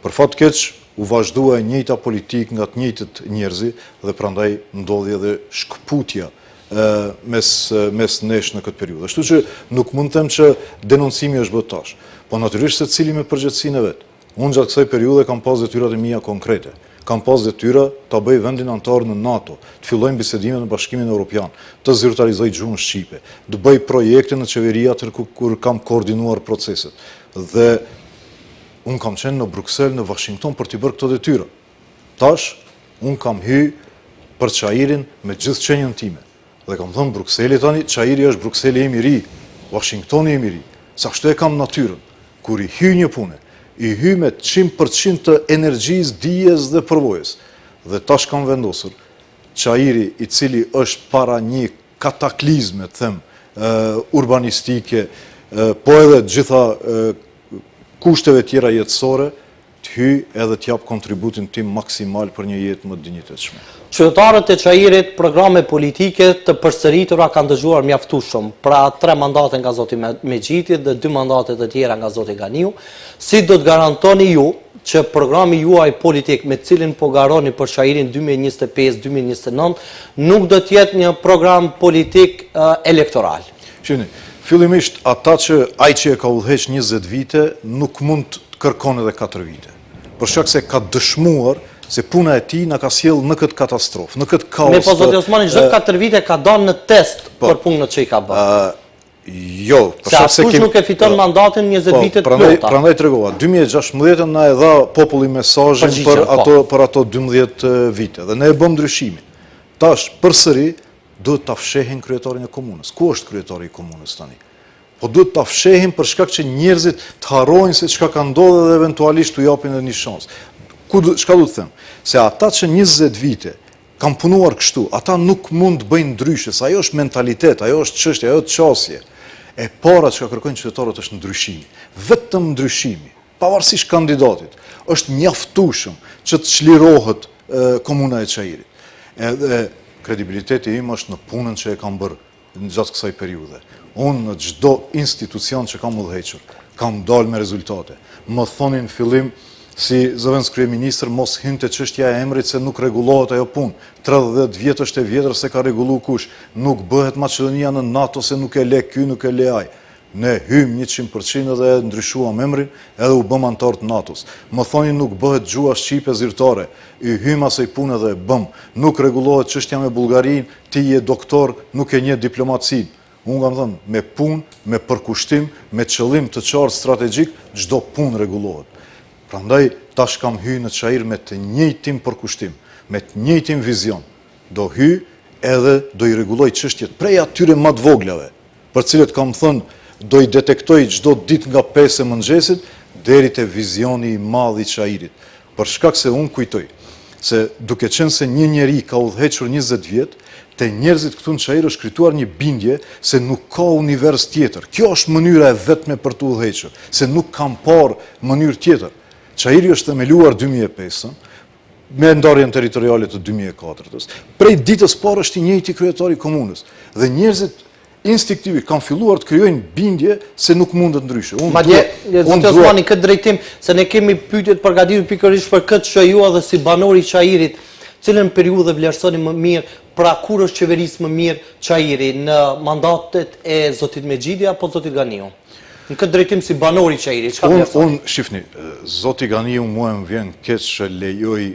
Për fat keq u vazhdua e njëjta politik nga të njëjtët njerëzi dhe prandaj ndodhi edhe shkputja mes nesh në këtë periudhë. Ashtu që nuk mund të them që denoncimi është bërë tash, po natyrisht secili me përgjegjësinë e vet. Unë gjatë kësaj periudhe kam pas detyrat e mia konkrete. Kam pas detyra ta bëj vendin antar në NATO, të fillojmë bisedimet në Bashkimin Evropian, të zyrtarizoj gjuhën shqipe, të bëj projekte në qeveria kur kam koordinuar proceset. Dhe unë kam qenë në Bruxelles, në Washington për t'i bërë këto detyra. Tash, unë kam hy për Çairin me gjithë qenjën time. Dhe kam thënë Bruxelli tani, Çairi është Bruxelli im i ri, Washingtoni im i ri. Sa kështu e kam natyrën, kur i hy një pune, i hy me 100% të energjisë, dijes dhe përvojës. Dhe tash kam vendosur, Çairi i cili është para një kataklizme, them, urbanistike, po edhe gjitha kushteve tjera jetësore, të hy edhe t'jap kontributin tim maksimal për një jetë më dinjitetshme. Qytetarët e Çairit programe politike të përsëritura kanë dëgjuar mjaftueshëm, pra 3 mandate nga zoti Mexhiti dhe 2 mandate të tjera nga zoti Ganiu. Si do të garantoni ju që programi juaj politik me cilin po garoni për Çairin 2025-2029 nuk do të jetë një program politik elektoral? Shihni, fillimisht ata ai që e ka udhëheq 20 vite nuk mund të kërkon edhe 4 vite. Për shkak se ka dëshmuar se puna e tij na ka sjell në këtë katastrofë, në këtë kaos. Me po zoti Osmani çdo 4 vite ka dalë në test për punën që i ka bërë. Jo, për shkak se nuk e fiton mandatin 20 vite të plota. Prandaj tregova, 2016 na e dha populli mesazhin për ato 12 vite dhe ne e bëm ndryshimin. Tash përsëri duhet ta fshehin kryetarin e komunës. Ku është kryetari i komunës tani? Po duhet ta fshehin për shkak që njerëzit të harrojnë se çka ka ndodhur dhe eventualisht t'u japin edhe një shans. Çka du të them? Se ata që 20 vite kanë punuar kështu, ata nuk mund të bëjnë ndryshe, se ajo është mentalitet, ajo është çështje, ajo është qasje. E para që ka kërkojnë qytetarët është ndryshimi. Vetëm ndryshimi, pavarësisht kandidatit, është mjaftueshëm që të çlirohet komuna e Çairit. Edhe kredibiliteti im është në punën që e kam bërë gjatë kësaj periudhe. Unë në çdo institucion që kam udhëhequr, kam dalë me rezultate. Më thonin në fillim si zëvendës kryeministër mos hynte çështja e emrit se nuk rregullohet ajo punë. 30 vjet është e vjetër se ka rregullu kush. Nuk bëhet Maqedonia në NATO se nuk e le ky, nuk e le ai. Ne hym 100% dhe ndryshuam emrin edhe u bëm antar të NATO-s. Më thonin nuk bëhet gjuha shqipe zyrtare. I hym asaj pune dhe e bëm. Nuk rregullohet çështja me Bullgarinë, ti je doktor, nuk e njeh diplomacinë. Unë kam thënë, me punë, me përkushtim, me qëllim të qartë strategjik, çdo punë rregullohet. Prandaj tash kam hy në Çair me të njëjtin përkushtim, me të njëjtin vizion. Do hy edhe do i rregulloj çështjet prej atyre më të voglave, për cilët kam thënë do i detektoj çdo ditë nga 5 e mëngjesit deri te vizioni i madh i Çairit. Për shkak se unë kujtoj se duke qenë se një njeri ka udhëhequr 20 vjet, te njerëzit këtu në Çair është shkrytuar një bindje se nuk ka univers tjetër. Kjo është mënyra e vetme për të udhëhequr, se nuk kam parë mënyrë tjetër. Çairi është themeluar 2005 me ndarjen territoriale të 2004-s. Prej ditës parë është i njëjti kryetari i komunës dhe njerëzit instinktivisht kanë filluar të krijojnë bindje se nuk mundet ndryshe. Madje zoti Osmani këtë drejtim se ne kemi pyetje të përgatitur pikërisht për këtë që ju edhe si banor i Çairit, cilën periudhë vlerësoni më mirë, pra kur është qeverisë më mirë Çairi në mandatet e zotit Mexhiti apo zotit Ganiu? Në këtë drejtim si banori i Çairit, çka vlerësoni? Unë shifni, zoti Ganiu mua më vjen keq që lejoj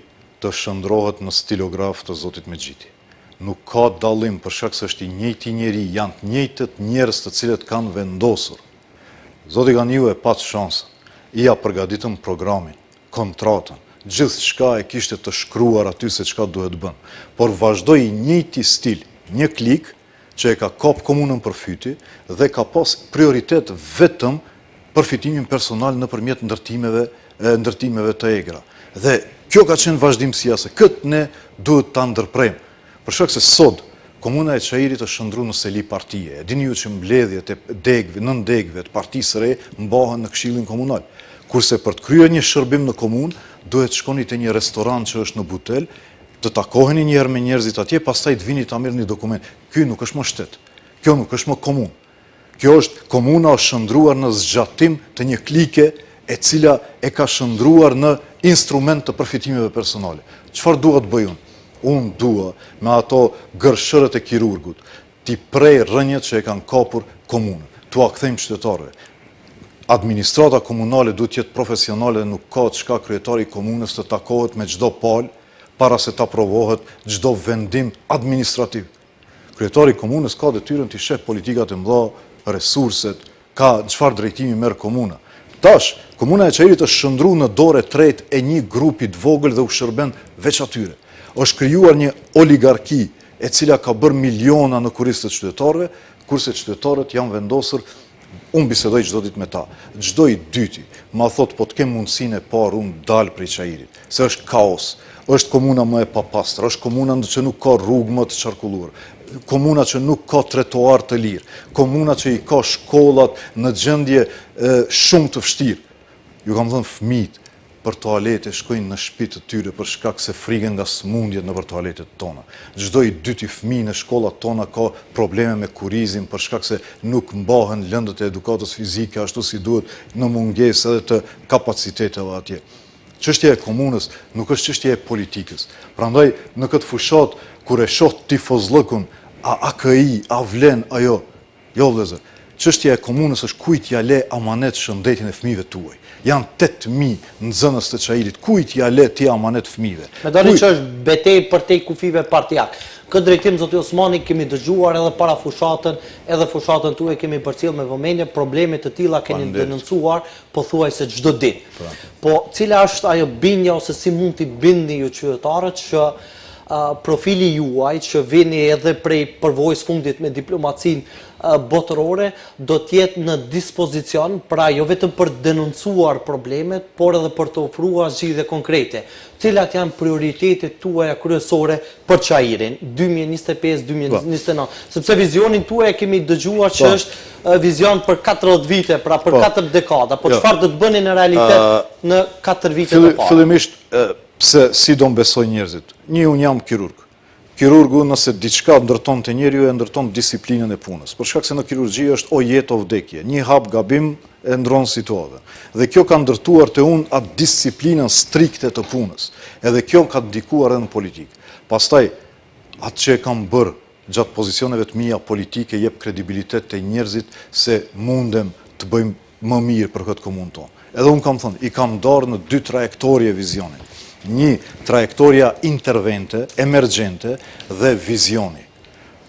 të shndrohet në stilograf të zotit Mexhiti. Nuk ka dallim për shkak se është i njëjti njeri, janë të njëjtët njerëz të cilët kanë vendosur. Zoti Ganiu e pat shansën, i ja përgatitëm programin, kontratën, gjithçka e kishte të shkruar aty se çka duhet bën, por vazhdoi i njëjti stil, një klik që e ka kap komunën për fyti dhe ka pas prioritet vetëm përfitimin personal nëpërmjet ndërtimeve të egra. Dhe kjo ka qenë vazhdimësia se këtë ne duhet ta ndërprejmë. Për shkak se sot komuna e Çairit është shndruar në seli partie. E dini ju që mbledhjet e degëve, nën degëve të partisë së re mbahen në këshillin komunal. Kurse për të kryer një shërbim në komunë, duhet shkoni te një restoran që është në Butel, të takoheni një herë me njerëzit atje, pastaj të vini ta merrni dokument. Ky nuk është më shtet. Kjo nuk është më komunë. Kjo është komuna është shndruar në zgjatim të një klike e cila e ka shndruar në instrument të përfitimeve personale. Çfarë dua të bëj unë? Unë dua me ato gërshërët e kirurgut t'i prej rënjët që e kanë kapur komunën, t'u akthejmë qytetarëve. Administrata komunale duhet jetë profesionale dhe nuk ka çka kryetari i komunës të takohet me çdo palë para se ta aprovohet çdo vendim administrativ. Kryetari i komunës ka detyrën të sheh politikat e mëdha, resurset, ka çfarë drejtimi merr komuna. Tash, komuna e Çajirit është shndruar në dorë tretë e një grupi të vogël dhe u shërben veç atyre. Është krijuar një oligarki e cila ka bërë miliona në kurrizë të qytetarëve, kurse qytetarët janë vendosur. Unë bisedoj çdo ditë me ta. Çdo i dyti ma thot po të kem mundësinë e parë unë dal prej Çajirit, se është kaos. Është komuna më e papastër, është komuna që nuk ka rrugë më të qarkulluar, komuna që nuk ka trotuar të lirë, komuna që i ka shkollat në gjendje shumë të vështirë. Ju kam thënë fëmijët për toalete shkojnë në shtëpitë të tyre për shkak se frikën nga sëmundjet nëpër toaletet tona. Çdo i dyti fëmijë në shkollat tona ka probleme me kurrizin për shkak se nuk mbahen lëndët e edukatës fizike ashtu si duhet në mungesë edhe të kapaciteteve atje. Çështja e komunës nuk është çështje e politikës. Prandaj në këtë fushat kur e shoh tifozllëkun, a AKI, a vlen ajo? Jo vëllezër. Çështja e komunës është kujt ja le amanet shëndetin e fëmijëve tuaj. Janë 8.000 nxënës të Çajirit. Kujt ja le ti amanet fëmijëve? Me dalin që është betejë për te kufive partijak. Këtë drejtim, zoti Osmani, kemi dëgjuar edhe para fushatën, edhe fushatën tuaj kemi përcjell me vëmendje, probleme të tilla keni denoncuar, pothuajse çdo ditë. Po cila është ajo bindja ose si mund t'i bindni ju qytetarët që profili juaj që vini edhe prej përvojës fundit me diplomacinë botërore do t'jetë në dispozicion, pra jo vetëm për denoncuar problemet, por edhe për të ofruar zgjidhje konkrete. Cilat janë prioritetet tuaja kryesore për Çajirin 2025-2029? Sepse vizionin tuaj kemi dëgjuar që është vizion për 40 vite, pra për 4 dekada, po çfarë do të bëni në realitet në 4 vite të parë? Fillimisht pse si do mbesoj njerëzit. Unë jam kirurg. Kirurgu nëse diçka ndërton të njeriu e ndërton disiplinën e punës. Për shkak se në kirurgji është o jetë o vdekje. Një hap gabim e ndron situatën. Dhe kjo ka ndërtuar te unë atë disiplinën strikte të punës. Edhe kjo ka ndikuar edhe në politikë. Pastaj atë që e kam bërë gjatë pozicioneve të mia politike jep kredibilitet te njerëzit se mundem të bëjmë më mirë për këtë komunë tonë. Edhe unë kam thënë, i kam darë në 2 trajektorje vizionin. Një trajektoria intervente, emergjente dhe vizioni.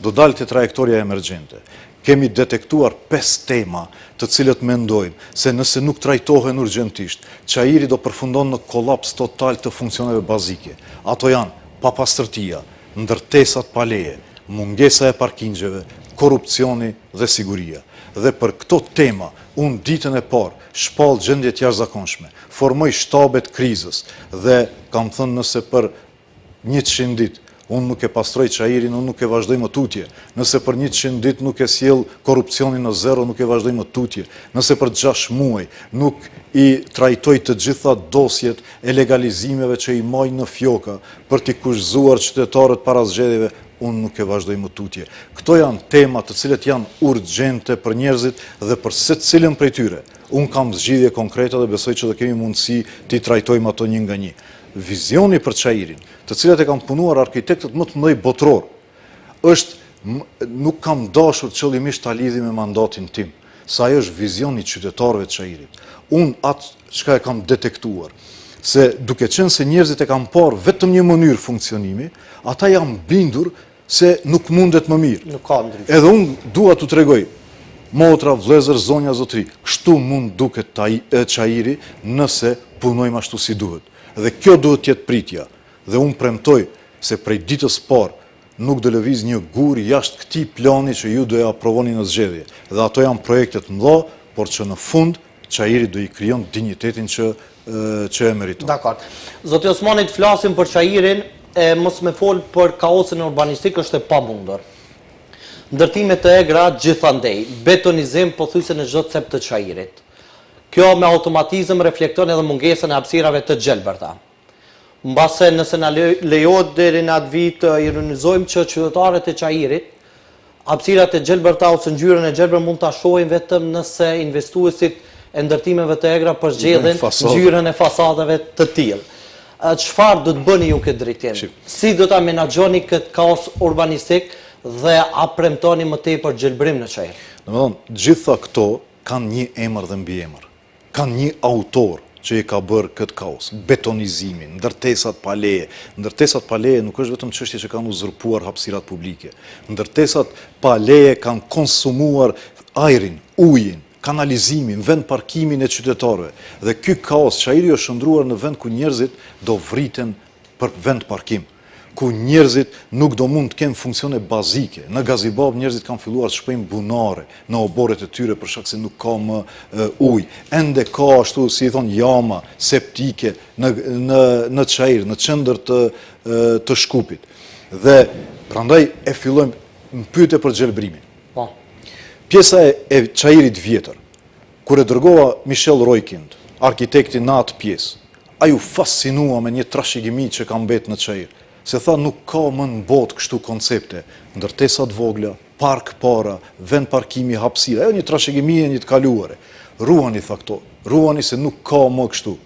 Do dalë të trajektoria emergjente. Kemi detektuar 5 tema të cilët mendojmë se nëse nuk trajtohen urgjentisht, Çajiri do përfundon në kolaps total të funksioneve bazike. Ato janë papastërtia, ndërtesat pa leje, mungesa e parkingjeve, korrupsioni dhe siguria. Dhe për këto tema, unë ditën e parë shpall gjendje të jashtëzakonshme, formoj shtabet krizës dhe kam thënë nëse për 100 ditë unë nuk e pastroj Çajirin, unë nuk e vazhdoj më tutje. Nëse për 100 ditë nuk e sjell korrupsionin në zero, nuk e vazhdoj më tutje. Nëse për 6 muaj nuk i trajtoj të gjitha dosjet e legalizimeve që i maj në fjoka për t'i kushzuar qytetarët para zgjedhjeve, unë nuk e vazhdoj më tutje. Këto janë tema të cilët janë urgjente për njerëzit dhe për secilën prej tyre. Unë kam zgjidhje konkrete dhe besoj që do kemi mundësi t'i trajtojmë ato një nga një. Vizioni për Çajirin, të cilat e kam punuar arkitektët më të mëdhenj botror, nuk kam dashur qëllimisht ta lidhi me mandatin tim, sa ajo është vizioni i qytetarëve të Çajirit. Unë atë çka e kam detektuar, se duke qenë se njerëzit e kam parë vetëm një mënyrë funksionimi, ata janë bindur se nuk mundet më mirë. Nuk ka ndryshim. Edhe unë dua t'u tregoj, motra, vëllezër, zonja, zotëri, kështu mund duket Çajiri nëse punojmë ashtu si duhet. Dhe kjo duhet jetë pritja. Dhe unë premtoj se prej ditës parë nuk do lëviz një gur jashtë këtij plani që ju do e aprovoni në zgjedhje. Dhe ato janë projektet mëdha, por që në fund Çajiri do i krijon dinjitetin që e meriton. Dakor. Zoti Osmani, të flasim për Çajirin, mos me fol për kaosin urbanistik është e pamundur. Ndërtimet e egra gjithandej, betonizim pothuajse në çdo cep të Çajirit. Kjo me automatizëm reflekton edhe mungesën e hapësirave të gjelbërta. Mbase nëse na lejohet deri në atë vit ironizojmë që qytetarët e Çajirit hapësirat e gjelbërta ose ngjyrën e gjelbër mund ta shohin vetëm nëse investuesit e ndërtimeve të egra përgjigjen ngjyrën e fasadave të tillë. Çfarë do të bëni ju këtë drejtim? Si do ta menaxhoni këtë kaos urbanistik dhe a premtoni më tepër gjelbrim në Çajër? Domethënë, gjitha këto kanë një emër dhe mbiemër. Kanë një autor që i ka bërë këtë kaos, betonizimin, ndërtesat pa leje. Ndërtesat pa leje nuk është vetëm çështje që kanë uzurpuar hapësirat publike. Ndërtesat pa leje kanë konsumuar ajrin, ujin, kanalizimin, vend parkimin e qytetarëve. Dhe ky kaos Çajiri është shndruar në vend ku njerëzit do vriten për vend parkim, ku njerëzit nuk do mund të kenë funksione bazike. Në Gazibab njerëzit kanë filluar të shpojnë bunare në oboret e tyre për shkak se nuk ka më ujë. Ende ka ashtu, si i thon, jama septike në Çajir, në qendër të Shkupit. Dhe prandaj e fillojmë në pyetje për gjelbrimin. Po. Pjesa e Çajirit vjetër, kur e dërgova Michel Rojkind, arkitektin në atë pjesë, ai u fascinua me një trashëgimi që ka mbet në Çajir. Se tha nuk ka më në botë kështu koncepte, ndërtesat vogla, park para, vend parkimi, hapësira, ajo një trashëgimi e një të kaluare. Ruani, tha këto, ruani se nuk ka më kështu.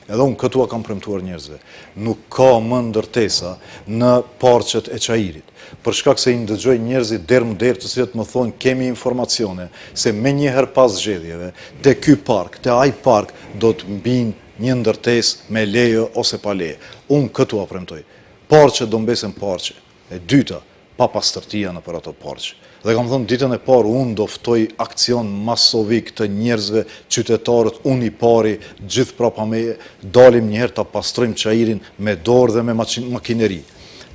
Edhe unë këtua kam premtuar njerëzve. Nuk ka më ndërtesa në parqet e Çajirit. Për shkak se i ndëgjoj njerëzit derë të cilët më thonë kemi informacione se me njëherë pas zgjedhjeve, te ky park, te ai park, do të mbinë një ndërtes me leje ose pa leje. Unë këtua premtoj. Parqe do mbesen parqe. E dyta, pa pastërtia në për ato parqe. Dhe kam thënë ditën e parë, unë do ftoj aksion masovik të njerëzve, qytetarët, unë i pari, gjithë prapa me, dalim njëherë ta pastrojmë Çajirin me dorë dhe me makineri.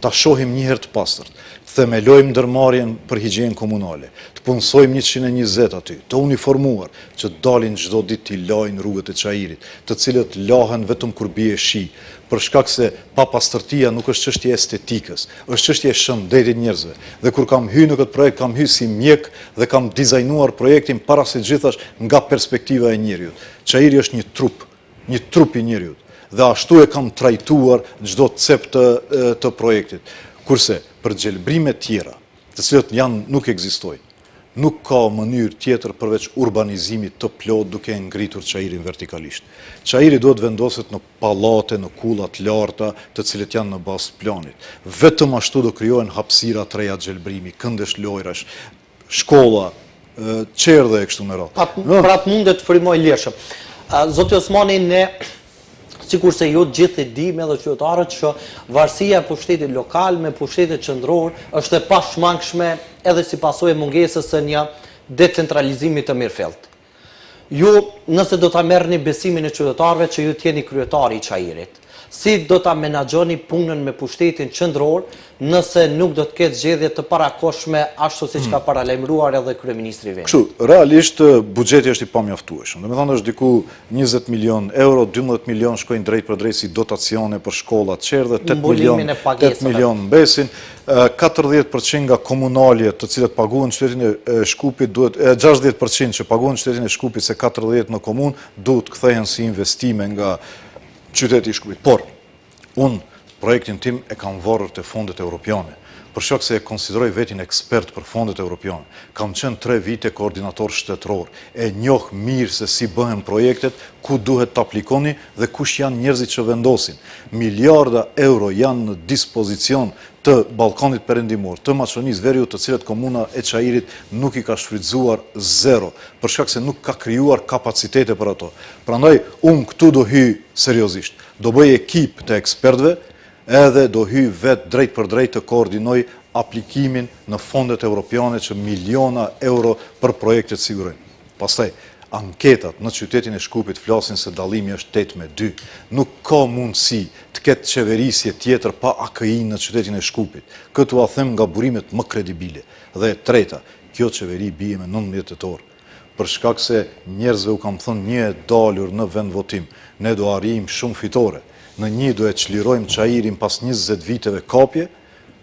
Ta shohim njëherë të pastërt, të themelojmë ndërmarrjen për higjenë komunale, të punësojmë 120 aty, të uniformuar, që dalin çdo ditë t'i lajnë rrugët e Çajirit, të cilët lahen vetëm kur bie shi, për shkak se pa pastërtia nuk është çështje estetikës, është çështje e shëndetit njerëzve. Dhe kur kam hyrë në këtë projekt, kam hyrë si mjek dhe kam dizajnuar projektin para se gjithash nga perspektiva e njeriut. Çajiri është një trup i njeriut. Dhe ashtu e kam trajtuar çdo cep të projektit. Kurse për gjelbrime tjera, të cilët nuk ekzistojnë, nuk ka mënyrë tjetër përveç urbanizimit të plot duke ngritur Çajirin vertikalisht. Çajiri duhet vendoset në pallate, në kulla të larta, të cilët janë në bazë planit. Vetëm ashtu do krijohen hapësira të reja gjelbrimi, këndesh lojrash, shkolla, çerdhe e kështu me radhë. Për atë mundet të frymoj lirshëm. Zoti Osmani, ne sikur se ju gjithë e dim edhe qytetarët që varësia e pushtetit lokal me pushtetin qendror është e pashmangshme edhe si pasojë mungesës së një decentralizimi të mirëfillt. Ju, nëse do ta merrni besimin e qytetarëve që ju t'jeni kryetari i Çajirit, si do ta menaxhoni punën me pushtetin qendror nëse nuk do të ketë zgjedhje të parakoshme ashtu siç ka paralajmëruar edhe kryeministri i vendit? Kështu, realisht buxheti është i pamjaftueshëm. Domethënë është diku 20 milion euro, 12 milion shkojnë drejt për drejt si dotacione për shkollat qerdhe, 8 milion mbesin, 40% nga komunaljet të cilët paguhen qytetin e Shkupit duhet 60% që paguhen qytetin e Shkupit se 40 në komunë duhet kthehen si investime nga qyteti i Shkupit. Por unë projektin tim e kam varur te fondet europiane, për shkak se e konsideroj vetin ekspert për fondet europiane. Kam qenë 3 vite koordinator shtetëror, e njoh mirë se si bëhen projektet, ku duhet të aplikoni dhe kush janë njerëzit që vendosin. Miliarda euro janë në dispozicion të Ballkanit Perëndimor, të Maqonisë Veriut, të cilët komuna e Çajirit nuk i ka shfrytzuar zero, për shkak se nuk ka krijuar kapacitete për ato. Prandaj unë këtu do hyj seriozisht. Do bëj ekip të ekspertëve, edhe do hyj vetë drejt për drejt të koordinoj aplikimin në fondet europiane që miliona euro për projektet sigurojnë. Pastaj, anketat në qytetin e Shkupit flasin se dallimi është 8-2. Nuk ka mundësi të ketë qeverisje tjetër pa AKI në qytetin e Shkupit. Këtu a them nga burimet më kredibile. Dhe treta, kjo qeveri bie me 19 tetor. Për shkak se njerëzve u kam thënë një e dalur në vend votim, ne do arrijmë shumë fitore. Në 1 do e çlirojmë Çajirin pas 20 viteve kapje,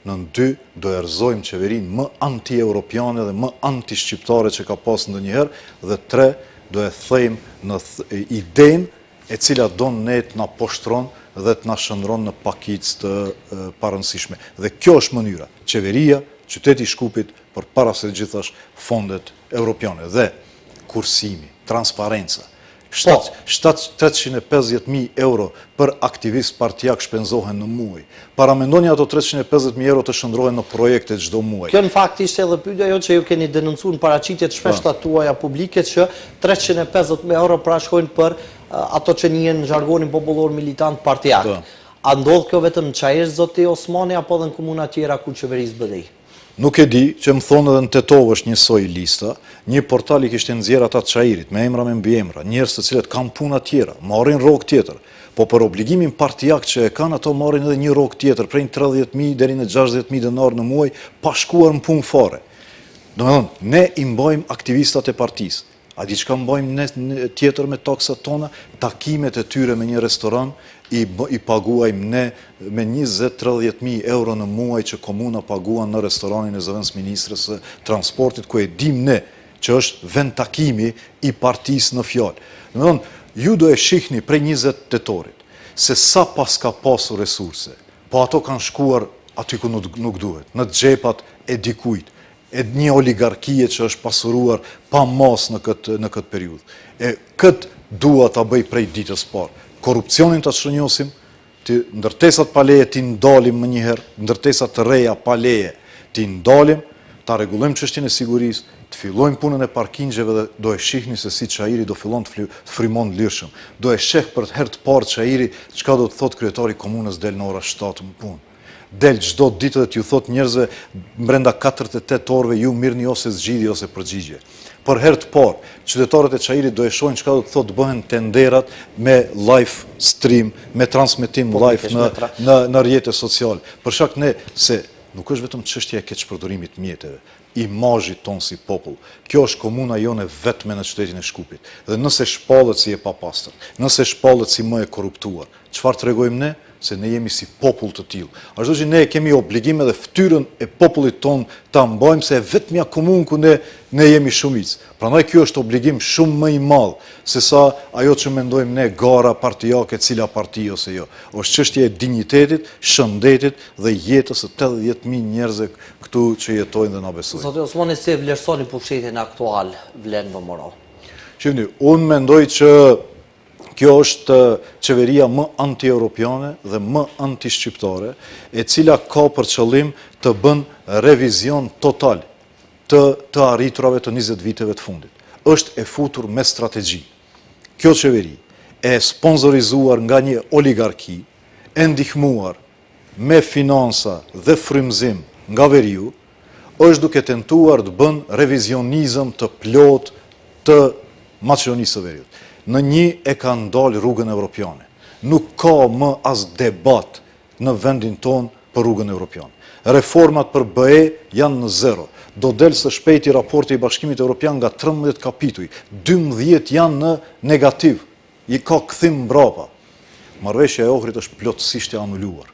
në 2 do erëzojmë qeverinë më anti-europiane dhe më anti-shqiptare që ka pas ndonjëherë, dhe 3 do e thejmë në idenë e cila don ne të na poshtron dhe të na shndron në pakicë të parëndësishme. Dhe kjo është mënyra. Qeveria, qyteti i Shkupit, përpara se gjithash fondet europiane dhe kursimi, transparenca, 350.000 euro për aktivist partijak shpenzohen në muaj. Para mendoni ato 350.000 euro të shndrohen në projekte çdo muaj. Kjo në fakt ishte edhe pyetja jo që ju keni denoncuar në paraqitjet shpeshta tuaja publike që 350.000 euro shkojnë për ato që njihen në zhargonin popullor militant partijak. A ndodh kjo vetëm në Çajër, zoti Osmani, apo edhe në komuna tjera ku qeverisë BDI? Nuk e di, që më thonë edhe në Tetov është njësoj lista, një portal i kishte nxjerr ata të Çajirit, me emra me mbiemra, njerëz të cilët kanë puna tjera, marrin rrogë tjetër, po për obligimin partijak që e kanë ato marrin edhe një rrogë tjetër, prej 30.000 deri në 60.000 denar në muaj, pa shkuar në punë fare. Domethënë, ne i mbajmë aktivistat e partisë. A diçka mbajmë ne tjetër me taksat tona, takimet e tyre me një restoran, i paguajmë ne me 20-30.000 euro në muaj që komuna paguan në restoranin e zëvendës ministrës së transportit, ku e dim ne që është vend takimi i partisë në fjalë. Domethënë, ju do e shihni prej 20 tetorit se sa pas ka pasur resurse, po ato kanë shkuar aty ku nuk duhet, në xhepat e dikujt, e një oligarkie që është pasuruar pa mas në këtë periudhë. E këtë dua ta bëj prej ditës parë. Korrupsionin ta shënjosim, ndërtesat pa leje ti ndalim më njëherë, ndërtesat të reja pa leje ti ndalim, ta rregullojmë çështjen e sigurisë, të fillojmë punën e parkingjeve dhe do e shihni se si Çajiri do fillon të frymon lirshëm. Do e sheh për herë të parë Çajiri çka do të thotë kryetari i komunës del në ora 7 në punë. Del çdo ditë dhe t'ju thot njerëzve brenda 48 orëve ju mirëni ose zgjidhje ose përgjigje. Për herë të parë, qytetarët e Çajirit do e shohin çka do të thotë bëhen tenderat me live stream, me transmetim live në rrjete sociale. Për shkak se nuk është vetëm çështja e keqpërdorimit të mjeteve, imazhit ton si popull. Kjo është komuna jone vetme në qytetin e Shkupit. Dhe nëse shpallet si e papastër, nëse shpallet si më e korruptuar, çfarë tregojmë ne? Se ne jemi si popull të tillë. Ashtu që ne kemi obligime dhe fytyrën e popullit ton ta mbajmë se vetmja komunë ku ne jemi shumicë. Prandaj ky është obligim shumë më i madh se sa ajo që mendojmë ne gara partijake, cila parti ose jo. Është çështje e dinjitetit, shëndetit dhe jetës së 80.000 njerëzve këtu që jetojnë dhe na besojnë. Zoti Osmani, si e vlerësoni pushtetin aktual Vlen Vëmoro? Shihni, unë mendoj që kjo është qeveria më anti-europiane dhe më anti-shqiptare, e cila ka për qëllim të bën revizion total të arriturave të 20 viteve të fundit. Është e futur me strategji. Kjo qeveri e sponsorizuar nga një oligarki, e ndihmuar me finansa dhe frymëzim nga veriu, është duke tentuar të bën revizionizëm të plot të Maqedonisë së Veriut. Në një e ka ndalë rrugën evropiane. Nuk ka më as debat në vendin ton për rrugën evropiane. Reformat për BE janë në zero. Do del së shpejti raporti i Bashkimit Evropian nga 13 kapituj. 12 janë në negativ. I ka kthim mbrapa. Marrëveshja e Ohrit është plotësisht e anuluar.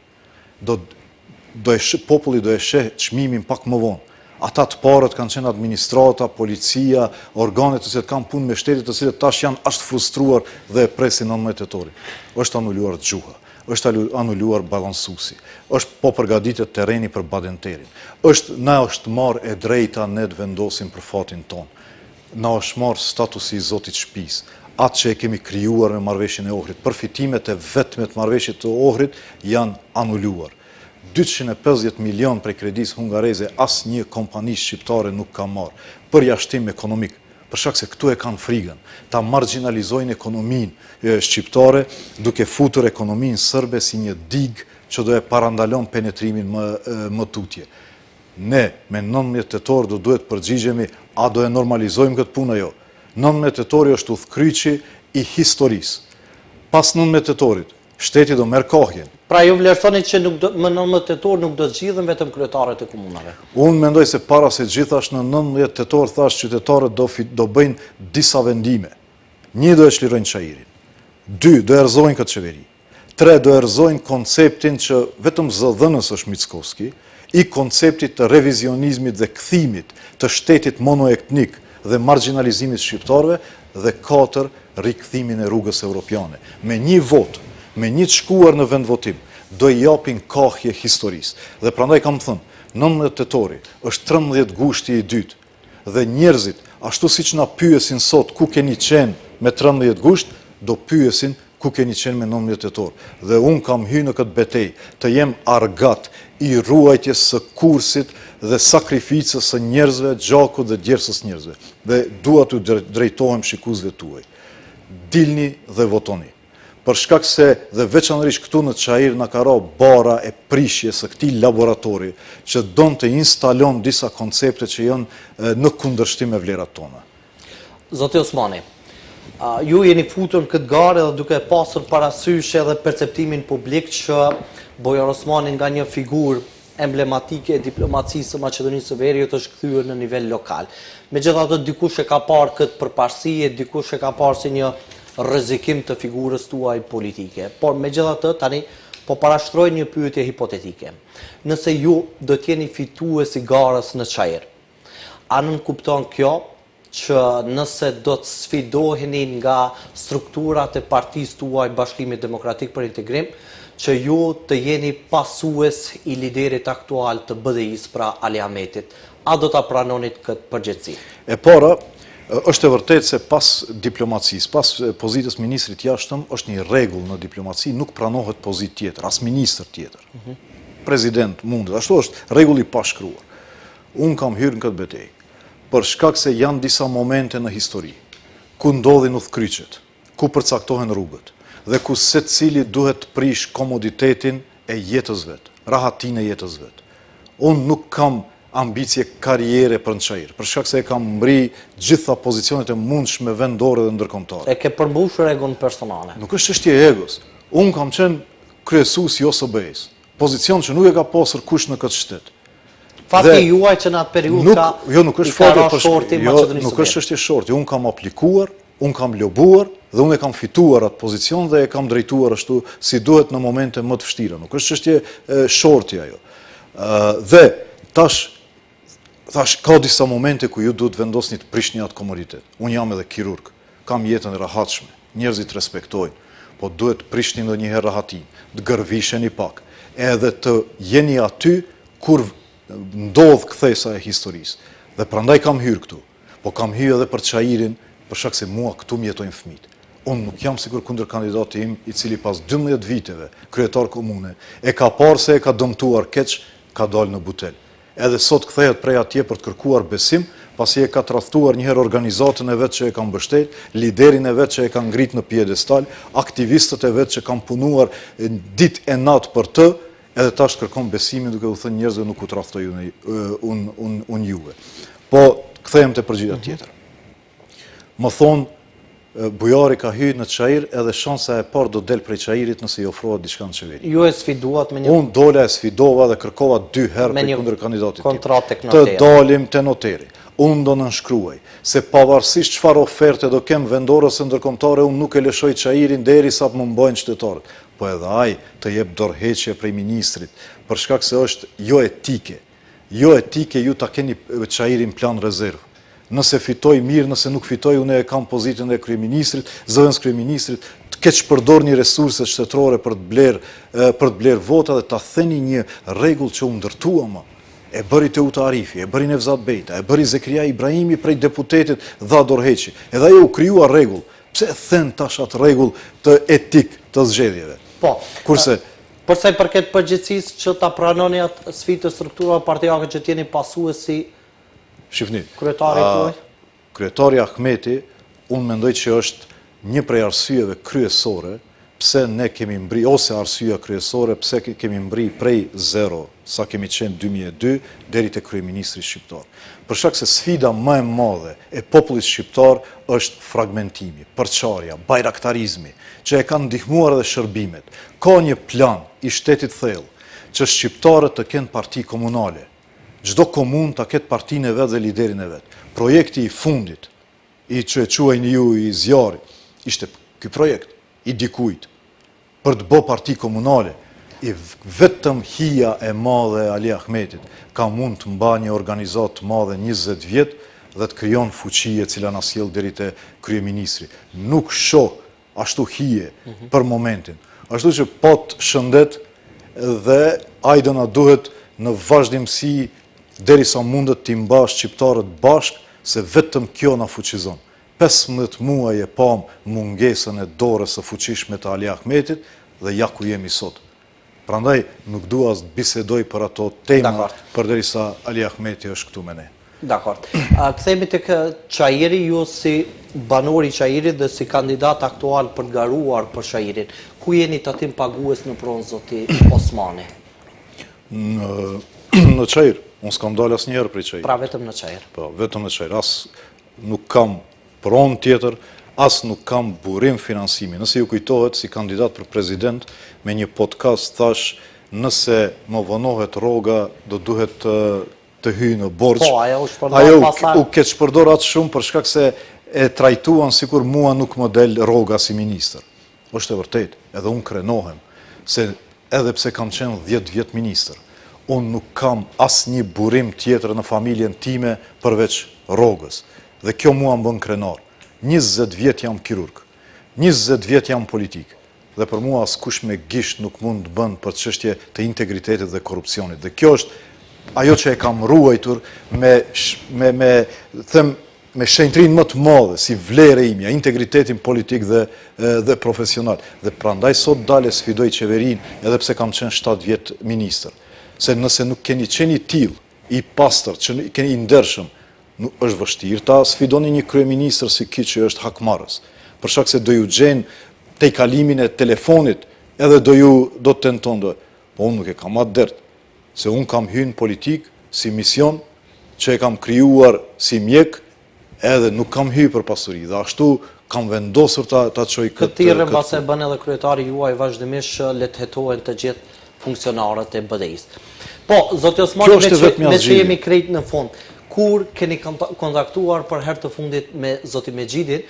Populli do e sheh çmimin pak më vonë. Ata të parët kanë qenë administrata, policia, organet të cilët kanë punë me shtetit të cilët tash janë ashtë frustruar dhe e presin 19 tetorit. Është anuluar gjuha, është anuluar balansusi, është po përgatitet terreni për badenterin. Na është marrë e drejta ne të vendosim për fatin ton. Na është marrë statusi i Zotit shtëpisë. Atë që e kemi krijuar me marrëveshjen e Ohrit, përfitimet e vetme të marrëveshjes të Ohrit janë anuluar. 250 milion prej kredisë hungareze asnjë kompani shqiptare nuk ka marrë për jashtim ekonomik, për shkak se këtu e kanë frikën, ta marginalizojnë ekonominë shqiptare duke futur ekonominë serbe si një digë që do e parandalon penetrimin më tutje. Ne me 19 tetor do duhet përgjigjemi a do e normalizojmë këtë punë ajo. 19 tetori është udhkryqi i historisë. Pas 19 tetorit, shteti do merr kohjen. Pra ju vlerësoni që më 19 tetor nuk do të zgjidhen vetëm kryetarët e komunave? Unë mendoj se para se gjithash në 19 tetor thash qytetarët do bëjnë disa vendime. 1 do e çlirojnë Çajirin. 2 do erëzojnë këtë qeveri. 3 do erëzojnë konceptin që vetëm zëdhënës është Mickovski, i konceptit të revizionizmit dhe kthimit të shtetit monoetnik dhe marginalizimit shqiptarëve, dhe 4 rikthimin e rrugës evropiane. Me 1 vot, me 1 të shkuar në vend votim, do i japin kohje historisë. Dhe prandaj kam thënë, 19 tetori është 13 gushti i dytë, dhe njerëzit, ashtu siç na pyesin sot ku keni qenë me 13 gusht, do pyesin ku keni qenë me 19 tetor. Dhe unë kam hy në këtë betej të jem argat i ruajtjes së kursit dhe sakrificës së njerëzve, gjakut dhe djersës njerëzve. Dhe dua të drejtohem shikuesve tuaj. Dilni dhe votoni. Për shkak se dhe veçanërisht këtu në Çajir na ka ra bara e prishjes së këtij laboratori që don të instalon disa koncepte që janë në kundërshtim me vlerat tona. Zoti Osmani, ju jeni futur në këtë garë dhe duke pasur parasysh edhe perceptimin publik që Bojar Osmani nga një figurë emblematike e diplomacisë së Maqedonisë së Veriut është kthyer në nivel lokal. Megjithatë dikush e ka parë këtë përparësi, dikush e ka parë si një rrezikim të figurës tuaj politike. Por megjithatë tani po parashtroj një pyetje hipotetike. Nëse ju do të jeni fituesi garës në Çajir, a nënkupton kjo që nëse do të sfidoheni nga strukturat e partisë tuaj Bashkimit Demokratik për Integrim, që ju të jeni pasues i liderit aktual të BDI-s, pra Ali Ahmetit, a do ta pranonit këtë përgjegjësi? E para, është e vërtetë se pas diplomacisë, pas pozitës ministrit jashtëm, është një rregull në diplomaci, nuk pranohet pozitë tjetër, as ministër tjetër. President mundet, ashtu është rregull i pashkruar. Unë kam hyrë në këtë betejë për shkak se janë disa momente në histori ku ndodhin udhkryqet, ku përcaktohen rrugët dhe ku secili duhet të prish komoditetin e jetës vet, rahatinë e jetës vet. Unë nuk kam ambicie karriere për në Çajir, për shkak se e kam mbri gjitha pozicionet e mundshme vendore dhe ndërkombëtare. E ke përmbushur egon personale. Nuk është çështje e egos. Unë kam qenë kryesues i OSBE-s, pozicion që nuk e ka pasur kush në këtë shtet. Fati juaj që në atë periudhë ka nuk është çështje shorti, unë kam aplikuar, unë kam lobuar dhe unë e kam fituar atë pozicion dhe e kam drejtuar ashtu si duhet në momente më të vështira. Nuk është çështje shorti ajo. Dhe tash ka disa momente ku ju duhet vendosni të prishni atë komoditet. Unë jam edhe kirurg, kam jetën e rahatshme, njerëzit respektojnë, po duhet të prishni ndonjëherë rahatin, të gërvisheni pak, edhe të jeni aty kur ndodh kthesa e historisë. Dhe prandaj kam hyrë këtu, po kam hyrë edhe për Çajirin, për shkak se mua këtu më jetojnë fëmijët. Unë nuk jam sigur kundër kandidati im, i cili pas 12 viteve kryetar komune e ka parë se e ka dëmtuar keq, ka dalë në butel. Edhe sot kthehet prej atje për të kërkuar besim, pasi e ka tradhtuar njëherë organizatën e vet që e ka mbështet, liderin e vet që e ka ngrit në piedestal, aktivistët e vet që kanë punuar ditë e natë për të, edhe tash kërkon besimin duke u thënë njerëzve nuk u tradhtoj unë juve. Po kthehem te përgjigja tjetër. Më thonë, Bujari ka hyrë në Çajir edhe shansa e parë do del prej Çajirit nëse i ofrohet diçka në qeveri. Ju e sfiduat me një... Unë dola e sfidova dhe kërkova 2 herë për kundër kandidatit tim. Kontratë tek noteri. Të dalim te noteri. Unë do nënshkruaj se pavarësisht çfarë oferte do kem vendore ose ndërkombëtare, unë nuk e lëshoj Çajirin derisa të më mbajnë qytetarët. Po edhe ai të jep dorëheqje prej ministrit, për shkak se është jo etike. Jo etike ju ta keni Çajirin plan rezervë. Nëse fitoj mirë, nëse nuk fitoj, unë e kam pozitën e kryeministrit, zëvendës kryeministrit, të keq përdor një resurse shtetërore për të bler vota dhe ta theni një rregull që u ndërtua më. E bëri Teuta Arifi, e bëri Nevzat Bejta, e bëri Zekria Ibrahimi prej deputetit dha dorëheqje. Edhe ajo u krijua rregull. Pse thën tash atë rregull të etik të zgjedhjeve? Po. Kurse për sa i përket përgjegjësisë që ta pranoni atë sfidë të strukturave partijake që t'jeni pasuesi Shifni, kryetari Ahmeti, unë mendoj që është një prej arsyeve kryesore pse ne kemi mbri, ose arsyeja kryesore pse kemi mbri prej zero, sa kemi qenë 2002, deri te kryeministri shqiptar. Për shkak se sfida më e madhe e popullit shqiptar është fragmentimi, përçarja, bajraktarizmi, që e kanë ndihmuar edhe shërbimet. Ka një plan i shtetit thellë që shqiptarët të kenë parti komunale. Çdo komunë ta ketë partinë e vet dhe liderin e vet. Projekti i fundit, i që e quajnë ju i zjarrit, ishte ky projekt i dikujt për të bërë parti komunale. I vetëm hija e madhe e Ali Ahmetit ka mund të mbajë një organizat të madhe 20 vjet dhe të krijon fuqi e cila na sjell deri te kryeministri. Nuk shoh ashtu hije për momentin. Ashtu që po të shëndet dhe ajde na duhet në vazhdimsi derisa mundet t'i mbash shqiptarët bashk, se vetëm kjo na fuqizon. 15 muaj e pam mungesën e dorës së fuqishme të Ali Ahmetit dhe ja ku jemi sot. Prandaj nuk dua të bisedoj për ato tema përderisa Ali Ahmeti është këtu me ne. Dakor. Kthehemi tek Çajiri, ju si banori i Çajirit dhe si kandidat aktual për të garuar për Çajirin. Ku jeni tatim pagues në pronë zoti Osmani? Në Çajir, unë s'kam dalë asnjëherë prej Çajirit. Pra vetëm në Çajir. Po, vetëm në Çajir. As nuk kam pronë tjetër, as nuk kam burim financimi. Nëse ju kujtohet, si kandidat për prezident, me një podcast thash, nëse më vonohet rroga, do duhet të hyj në borxh. Po, ajo u shpërdor pasaj. Ajo u keq shpërdor atë shumë për shkak se e trajtuan sikur mua nuk më del rroga si ministër. Është e vërtetë, edhe unë krenohem, se edhe pse kam qenë 10 vjet ministër, unë nuk kam asnjë burim tjetër në familjen time përveç rrogës. Dhe kjo mua më bën krenar. 20 vjet jam kirurg, 20 vjet jam politik, dhe për mua askush me gisht nuk mund të bën për çështje të integritetit dhe korrupsionit. Dhe kjo është ajo që e kam ruajtur me shenjtrin më të madhe, si vlerë imja, integritetin politik dhe profesional. Dhe prandaj sot dale sfidoj qeverin, edhe pse kam qenë 7 vjet ministër. Se nëse nuk keni qeni tillë, i pastër, që keni ndershëm, nuk është vështirë ta sfidoni një kryeministër si ky që është hakmarrës. Për shkak se do ju gjen te kalimin e telefonit, edhe do të tenton. Po unë nuk e kam atë dert, se unë kam hyrë në politik si mision që e kam krijuar si mjek, edhe nuk kam hyrë për pasuri, dhe ashtu kam vendosur ta çoj këtë. Këtirën mbase bën edhe kryetari juaj vazhdimisht le të hetohen të gjithë funksionarët e BDI-s. Po, zoti Osmani, me që jemi krejt në fund, kur keni kontaktuar për herë të fundit me zoti Mexhidin,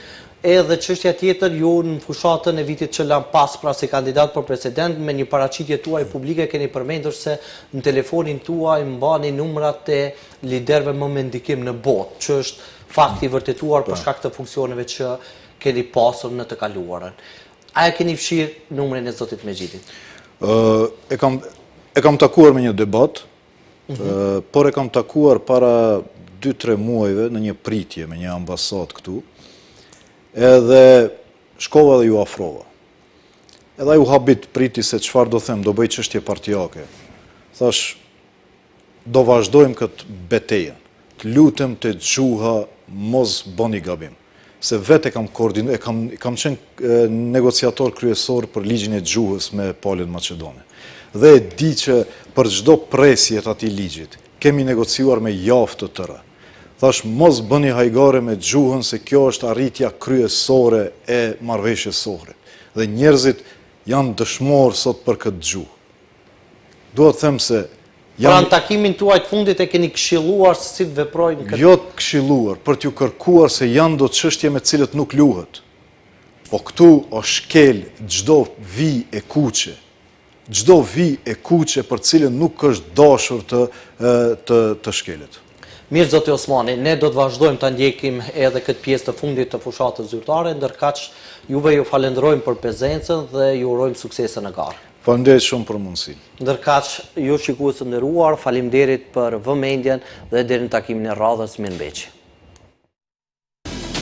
edhe çështja tjetër, ju në fushatën e vitit që lan pas pra si kandidat për president, me një paraqitje tuaj publike keni përmendur se në telefonin tuaj mbani numrat e liderëve më me ndikim në botë, që është fakti vërtetuar për shkak të funksioneve që keni pasur në të kaluarën. A e keni fshirë numrin e zotit Mexhidit? E kam takuar me një debat, por e kam takuar para 2-3 muajve në një pritje me një ambasad këtu, edhe shkova dhe ju afrova. Edhe ju habit priti se çfarë do them, do bëj çështje partijake. Thash, do vazhdojmë këtë betejën. Të lutem të gjuha, mos bëni gabim. Se vetë kam qenë negociator kryesor për ligjin e gjuhës me Palën Maqedone. Dhe e di që për çdo presje të atij ligjit, kemi negociuar me javë të tëra. Thash, mos bëni hajgare me gjuhën, se kjo është arritja kryesore e marrëveshjes sore. Dhe njerëzit janë dëshmorë sot për këtë gjuhë. Dua të them se pra në takimin tuaj të fundit e keni këshilluar se si të veprojnë këtë? Jo të këshilluar, për t'ju kërkuar se janë do çështje me cilët nuk luhet. Po këtu është shkel çdo vi e kuqe. Çdo vi e kuqe për cilën nuk është dashur të shkelet. Mirë, zoti Osmani, ne do të vazhdojmë të ndjekim edhe këtë pjesë të fundit të fushatës zyrtare, ndërkaq juve ju falenderojmë për prezencën dhe ju urojmë suksese në garë. Faleminderit shumë për mundësinë. Ndërkaq ju shikues të nderuar, faleminderit për vëmendjen dhe deri në takimin e radhës, mirëmbëjtje.